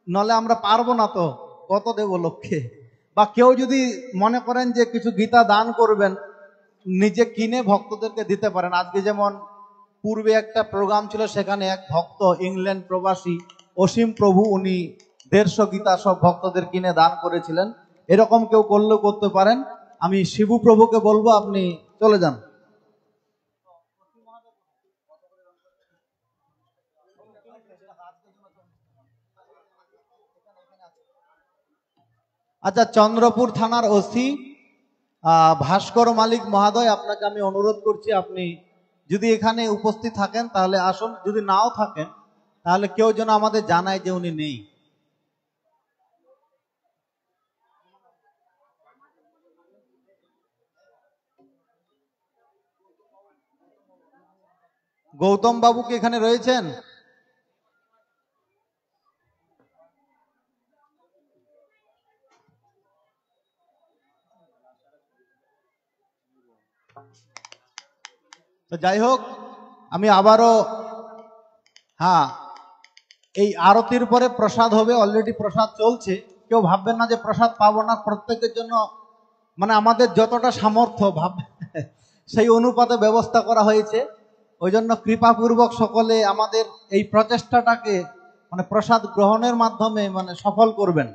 নলে আমরা পারবো না, তো কত দেব লোককে। বা কেউ যদি মনে করেন যে কিছু গীতা দান করবেন, নিজে কিনে ভক্তদেরকে দিতে পারেন। আজকে যেমন পূর্বে একটা প্রোগ্রাম ছিল, সেখানে এক ভক্ত ইংল্যান্ড প্রবাসী অসীম প্রভু, উনি 150 গীতা সব ভক্তদের কিনে দান করেছিলেন। এরকম কেউ করলেও করতে পারেন। আমি শিবু প্রভুকে বলবো আপনি চলে যান। আচ্ছা, চন্দ্রপুর থানার ওসি ভাস্কর মালিক মহাদয়, আপনাকে আমি অনুরোধ করছি আপনি যদি এখানে উপস্থিত থাকেন তাহলে আসুন, যদি নাও থাকেন তাহলে কেউ যেন আমাদের জানায় যে উনি নেই। গৌতম বাবু কি এখানে রয়েছেন? তো যাই হোক, আমি আবারও, হ্যাঁ, এই আরতির পরে প্রসাদ হবে, অলরেডি প্রসাদ চলছে। কেউ ভাববেন না যে প্রসাদ পাবো না, প্রত্যেকের জন্য মানে আমাদের যতটা সামর্থ্য ভাববে সেই অনুপাতে ব্যবস্থা করা হয়েছে। ওই জন্য কৃপাপূর্বক সকলে আমাদের এই প্রচেষ্টাটাকে মানে প্রসাদ গ্রহণের মাধ্যমে মানে সফল করবেন।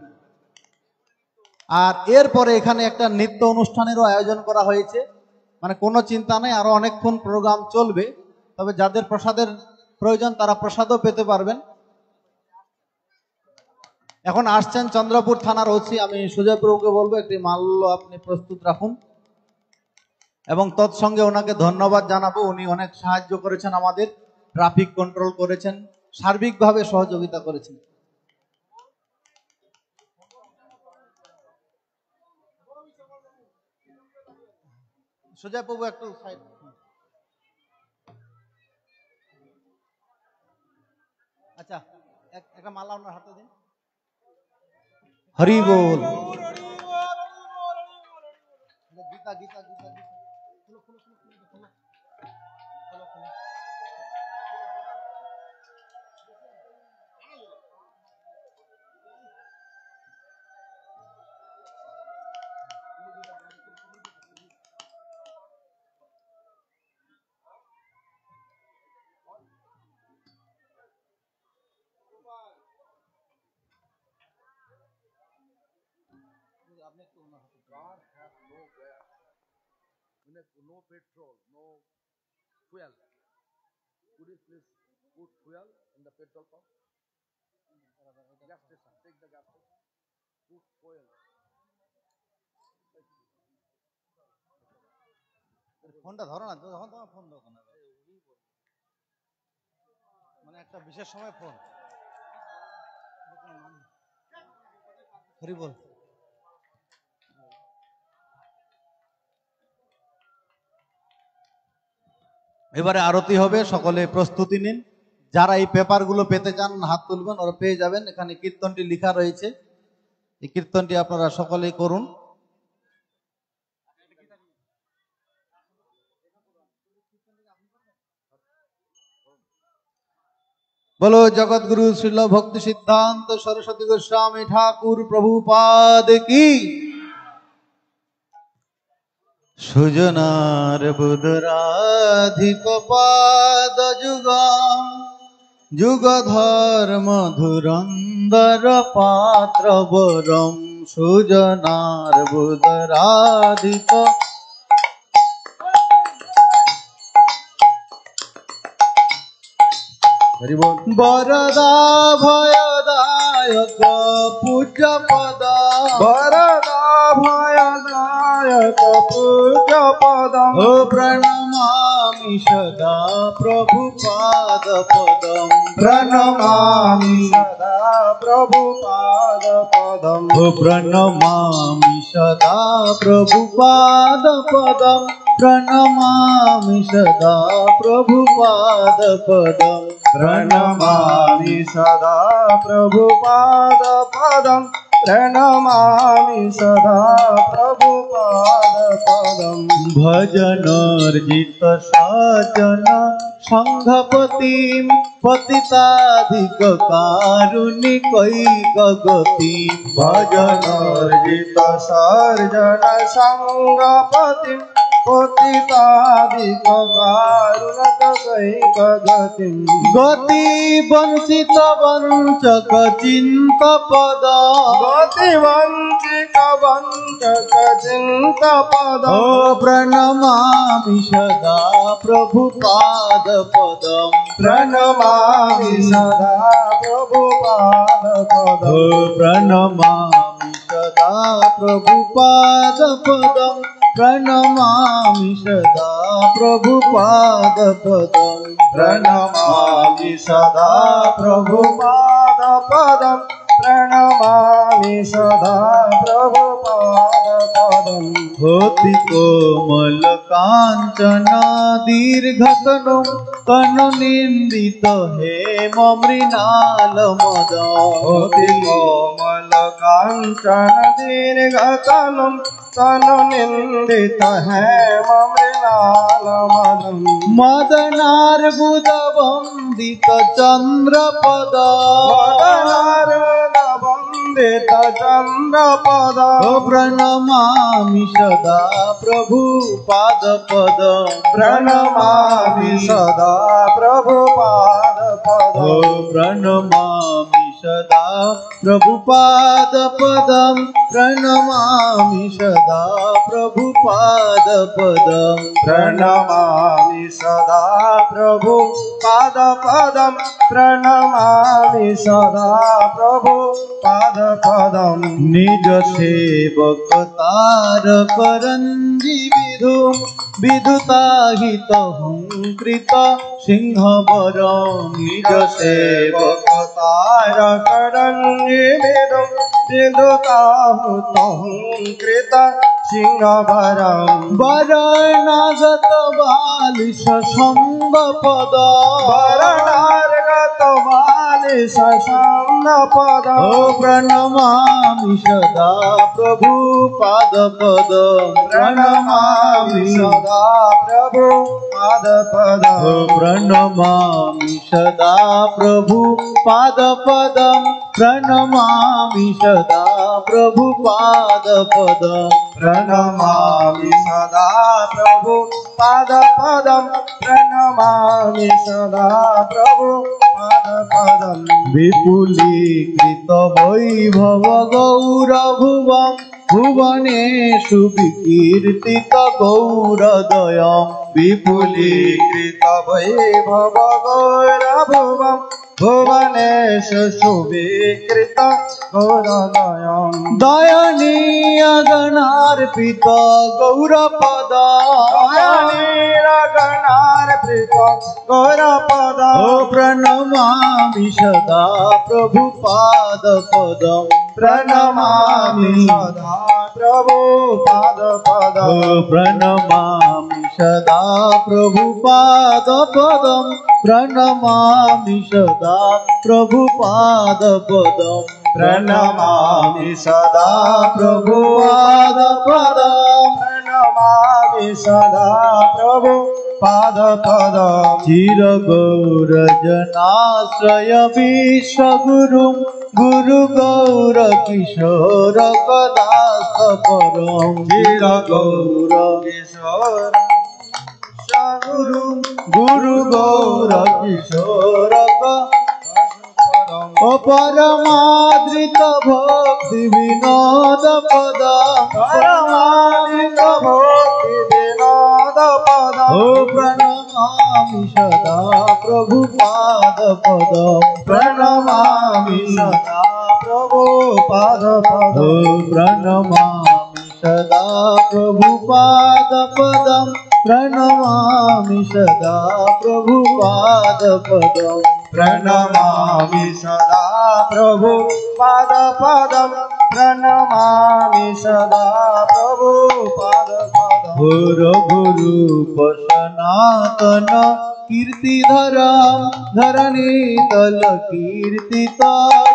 আর এরপরে এখানে একটা নৃত্য অনুষ্ঠানেরও আয়োজন করা হয়েছে, মানে কোনো চিন্তা নেই, আরো অনেকক্ষণ প্রোগ্রাম চলবে। তবে যাদের প্রসাদের প্রয়োজন তারা প্রসাদও পেতে পারবেন। এখন আসছেন চন্দ্রপুর থানার ওসি, আমি সুজয় প্রভুকে বলবো একটি মাল্য আপনি প্রস্তুত রাখুন এবং তৎসঙ্গে ওনাকে ধন্যবাদ জানাবো। উনি অনেক সাহায্য করেছেন, আমাদের ট্রাফিক কন্ট্রোল করেছেন, সার্বিকভাবে সহযোগিতা করেছেন। সুজয় প্রভু একটু সাইড। আচ্ছা, একটা মালা ওনার হাতে দিন। হরি বল। গীতা গীতা গীতা গীতা খুলো খুলো খুলো খুলো খুলো খুলো খুলো। No petrol, no fuel. Could you please put fuel in the petrol pump? Gas station, take the gas station. Put fuel. ফোনটা ধরো না, যখন তোমার ফোন ধরো না, মানে একটা বিশেষ সময় ফোন। হরি বল। এবারে আরতি হবে, সকলে প্রস্তুতি নিন। যারা এই পেপারগুলো পেতে চান হাত তুলবেন, ওরা পেয়ে যাবেন। এখানে কীর্তনটি লেখা রয়েছে, এই কীর্তনটি আপনারা সকলেই করুন। बोलो जगत गुरु श्रील भक्ति सिद्धांत सरस्वती गोस्वामी ठाकुर प्रभुपाद की। सुजनार बुधराधिक पाद जुगम जुगधर मधुरंदर पात्र वरम। सुजनार बुधराधिक वरदा भयदायक पूज्य पद। वरदा भयदायक पूज्य पद। ओ प्रणमामि सदा प्रभुपाद पदम। प्रणमामि सदा प्रभुपाद पदम। ओ प्रणमामि सदा प्रभुपाद पदम। प्रणमामि सदा प्रभुपाद पदम। प्रणमामि सदा प्रभुपाद पदम। प्रणमामि सदा प्रभुपाद पदम। भजनर्जित सजन संघपतिं पतिताधिक कारुणिकैक गतिं। भजनर्जित सजन संघपतिं पतिताधिक कारुणिकैक गतिं। गति वंचित वंचक चिंत पद। गति वंचित वंचक चिंत पद। ओ प्रणमामि सदा प्रभुपाद पदम। प्रणमामि सदा प्रभुपाद पदम। ओ प्रणमामि सदा प्रभुपाद पदम। प्रणमामि सदा प्रभुपाद पदम। प्रणमामि सदा प्रभुपाद पदम। प्रणमामि सदा प्रभुपाद पदम। होति कोमल कांचन दीर्घतनु तनु निंदित हेम मृणाल मद। होति कोमल कांचन दीर्घतनु तनु निंदित हेम मृणाल मदम। मदनार्बुद वंदित चंद्र पद। मदनार्बुद वंदित चंद्र पद। प्रणमामि सदा प्रभुपाद पद। प्रणमामि सदा प्रभुपाद पद। प्रणमामि सदा प्रभुपाद पदं प्रणमामि सदा प्रभुपाद पदं प्रणमामि सदा प्रभु पाद पदं प्रणमामि सदा प्रभु पाद पदं निज सेवक तारक रंजीविधु विधुता हित कृत सिंह वर निज सेवक तारक रंजीविधु विधुता कृत सिंह वरं वरनागत बालिश शंब पद वरनागत बालिश शंब पद प्रणमामि सदा प्रभु पाद पद प्रणमामि सदा प्रभु पाद पद प्रणमामि सदा प्रभु पाद पदं प्रणमामि सदा प्रभु पाद पदं प्रणमामि सदा प्रभु पाद पदं प्रणमामि सदा प्रभु पाद पदं विपुलीकृत वैभव गौरभुवं भुवनेषु विकीर्तित गौरदयं विपुलीकृत वैभव गौरभुवं भुवनेषु सुविकृत गौरदयं दयनीय गणार्पित गौरपद गणार्पित गौरपद प्रणमामि सदा प्रभु पाद पदं प्रणमामि सदा प्रभु पाद पदं प्रणमामि सदा प्रभु पाद पदं प्रणमामि सदा प्रभु पाद पदं प्रणमामि सदा प्रभु पाद पदं प्रणमामि सदा प्रभु पाद पदं चिर गौरजनाश्रय विश्वगुरुं गुरु गौर किशोर कदास परं चिर गौर किशोर गुरु गुरु गौर किशोर परमादृत भक्ति विनोद पद परमादित भक्ति विनोद पद प्रणमामि सदा प्रभु पाद पद प्रणमामि सदा प्रभु पाद पद प्रणमामि सदा प्रभु पाद पदं प्रणमामि सदा प्रभु पाद पदं प्रणमामि सदा प्रभु पाद पदं प्रणमामि सदा प्रभु पाद पदं गुरु गुरूप सनातन कीर्तिधरा धरणीतल कीर्तित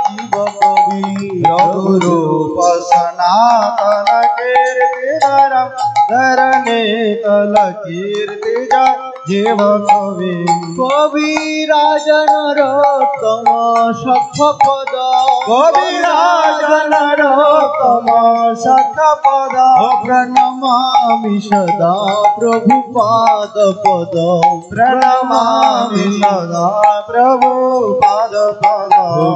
जीव कवि रघुरूप सनातन कीर्तिधरं धरणीतल कीर्तिज जीव कवि कविराज नरोत्तम सख पद कविराज नरोत्तम सख पद प्रणमामि सदा प्रभु पाद पद प्रणमामि सदा प्रभु पाद पद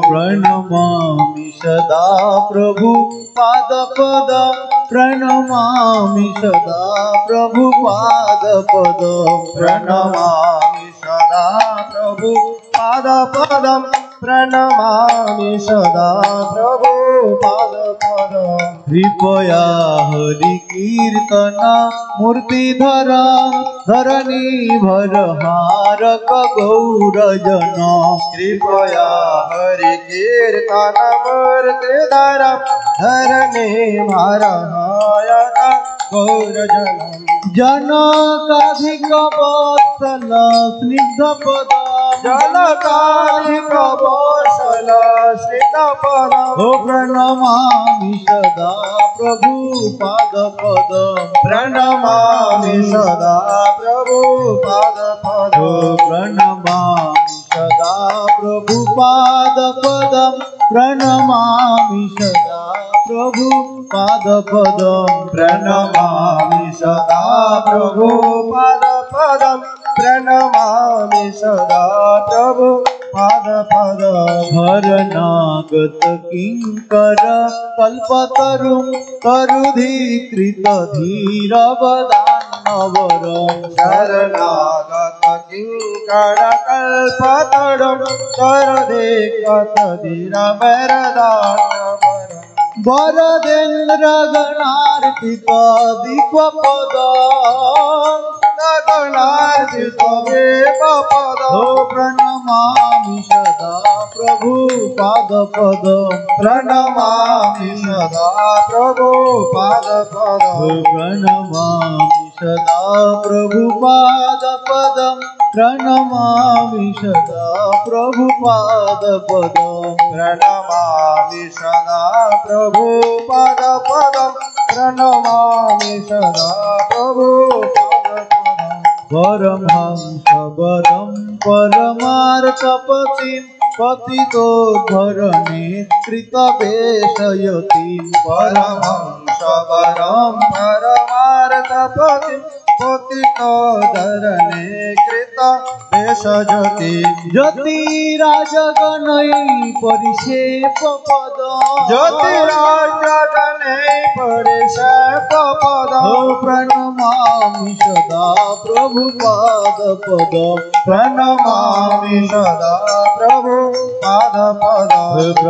प्रणमामि सदा प्रभु पाद पद प्रणमामि सदा प्रभु पाद पद प्रणमामि सदा प्रभु पाद पदं प्रणमामि सदा प्रभु पाद पदं कृपया हरि कीर्तन मूर्तिधर धरणी भर हारक गौरजन कृपया हरि कीर्तन मूर्तिधर धरणी भारहायक गौरजनम् जनकाधिक वत्सल स्निग्ध पद जनकाधिक वत्सल स्निग्ध पद प्रणमामि सदा प्रभु पाद पद प्रणमामि सदा प्रभु पाद पद प्रणमामि सदा प्रभु पाद पदं प्रणमामि सदा प्रभु पाद पदं प्रणमामि सदा प्रभु पाद पदं प्रणमामि सदा प्रभु पाद पद शरणागत किंकर कल्पतरुं तरुधीकृत धीरवदान्नवरं शरणागत किंकर कल्पतरुं तरुधीकृत धीरवदान्नवरं वरदेन्द्र गणार्पित दीपपद गणार्जित देवपद प्रणमामि सदा प्रभु पादपद प्रणमामि सदा प्रभु पादपद प्रणमामि सदा प्रभु पादपदं प्रणमामि सदा प्रभु पादपदं प्रणमामि सदा प्रभु पादपदं प्रणमामि सदा प्रभु पादपदं परमहंस वरं परमार्थपतिं पतितोद्धरणेत्रितवेशयति परमहंस वरं परमार्थपतिं पतितोद्धरणे कृत भेषजति ज्योतिराजगणै परिषेप पद ज्योतिराजगणे परिषेप पद प्रणमामि सदा प्रभु पादपद प्रणमामि सदा प्रभु पादपद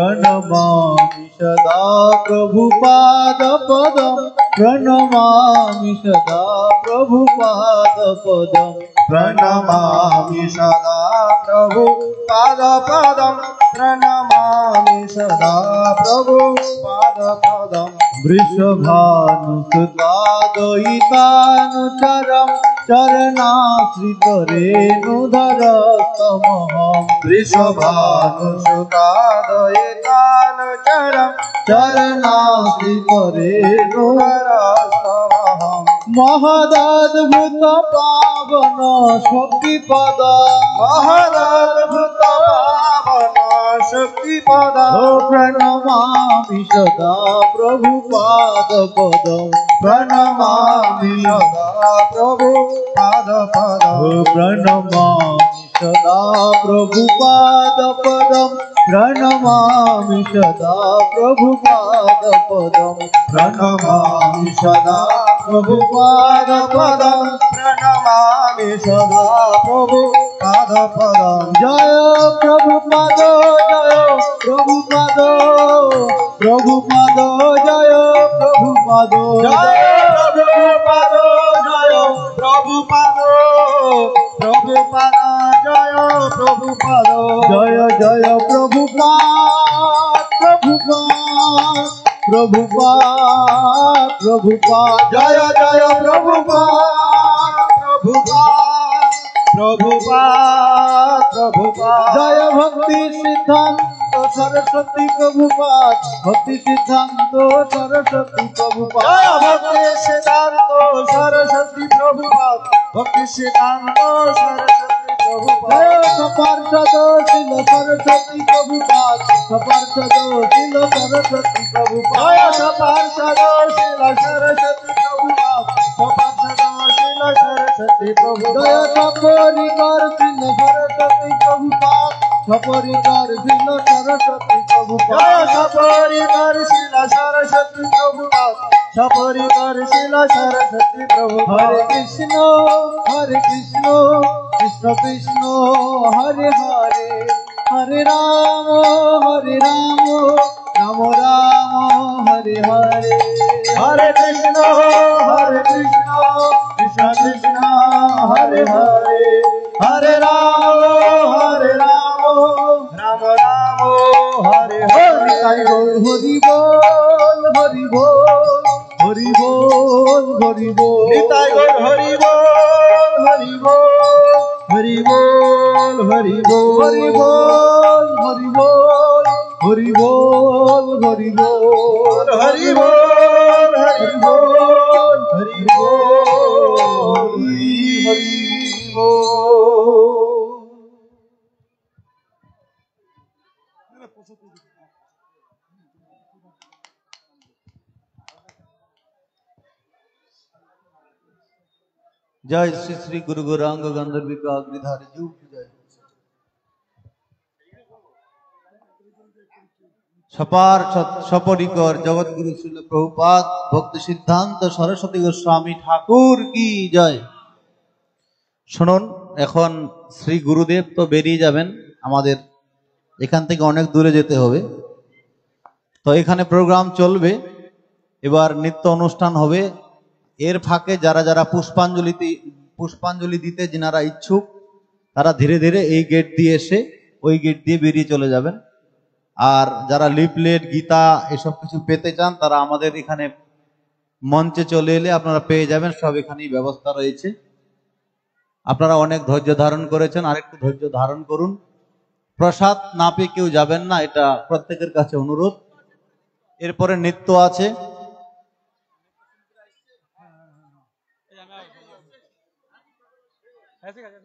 प्रणमामि सदा प्रभु पादपदं प्रणमामि सदा प्रभु पादपदं प्रणमामि सदा प्रभु पादपदं प्रणमामि सदा प्रभु पादपदं वृषभानुसुतादयितानुचरं चरणाश्रितरेणुधरस्तमहं वृषभानुसुतादयितानुचरं चरणाश्रितरेणुधरस्तमहं महदद्भुत पावन शक्तिपद महदद्भुत पावन शक्तिपद प्रणमामि सदा प्रभु पादपदं प्रणमामि सदा प्रभु पादपदं प्रणमामि सदा प्रभु पादपदं प्रणमामि सदा प्रभु पादपदं प्रणमामि सदा प्रभु पादपदं प्रणमामि सदा प्रभु पादपदं जय प्रभुपाद जय प्रभुपाद प्रभुपाद जय प्रभुपाद जय प्रभुपाद जय प्रभुपाद प्रभुपाद जय प्रभुपाद जय जय प्रभुपाद प्रभुपाद प्रभुपाद प्रभुपाद जय जय प्रभुपाद प्रभुपाद प्रभुपाद प्रभुपाद जय भक्ति सिद्धांत सरस्वती प्रभुपाद भक्ति सिद्धांत सरस्वती प्रभुपाद जय भक्ति सिद्धांत सरस्वती प्रभुपाद भक्ति सिद्धांत सरस्वती प्रभुपाद जय सपार्षद शिल सरस्वती प्रभुपाद सपार्षद शिल सरस्वती प्रभुपाद जय सपार्षद शिल सरस्वती प्रभुपाद सपार्षद शिल सरस्वती प्रभुपाद जय सपरिकर शिल सरस्वती प्रभुपाद सपरिकर शिल सरस्वती प्रभुपाद जय सपरिकर शिल सरस्वती प्रभुपाद सपरिकर शिल सरस्वती प्रभुपाद हरे कृष्ण कृष्ण कृष्ण हरे हरे हरे राम राम राम हरे हरे हरे कृष्ण कृष्ण कृष्ण हरे हरे हरे राम राम राम हरे हरे हरि बोल हरि बोल हरि बोल हरि बोल निताई गौर हरि बोल हरि बोल हरि बोल हरि बोल हरि बोल हरि बोल हरि बोल हरि बोल हरि बोल हरि बोल हरि बोल हरि बोल। जय श्री श्री गुरु गौरांग गंधर्विका अग्निधारी जूप जय। সপরিকর জগৎগুরু শ্রীল প্রভুপাদ ভক্তি সিদ্ধান্ত সরস্বতী গোস্বামী ঠাকুর কি জয়। শুনুন, এখন শ্রী গুরুদেব তো বেরিয়ে যাবেন, আমাদের এখান থেকে অনেক দূরে যেতে হবে। তো এখানে প্রোগ্রাম চলবে, এবার নৃত্য অনুষ্ঠান হবে। এর ফাঁকে যারা যারা পুষ্পাঞ্জলি দিতে যিনারা ইচ্ছুক তারা ধীরে ধীরে এই গেট দিয়ে এসে ওই গেট দিয়ে বেরিয়ে চলে যাবেন। আর যারা লিফলেট গীতা এসব কিছু পেতে চান তারা আমাদের এখানে মঞ্চে চলে এলে আপনারা পেয়ে যাবেন, সব এখানেই ব্যবস্থা রয়েছে। আপনারা অনেক ধৈর্য ধারণ করেছেন, আরেকটু ধৈর্য ধারণ করুন। প্রসাদ না পেয়ে কেউ যাবেন না, এটা প্রত্যেকের কাছে অনুরোধ। এরপরে নৃত্য আছে। ऐसे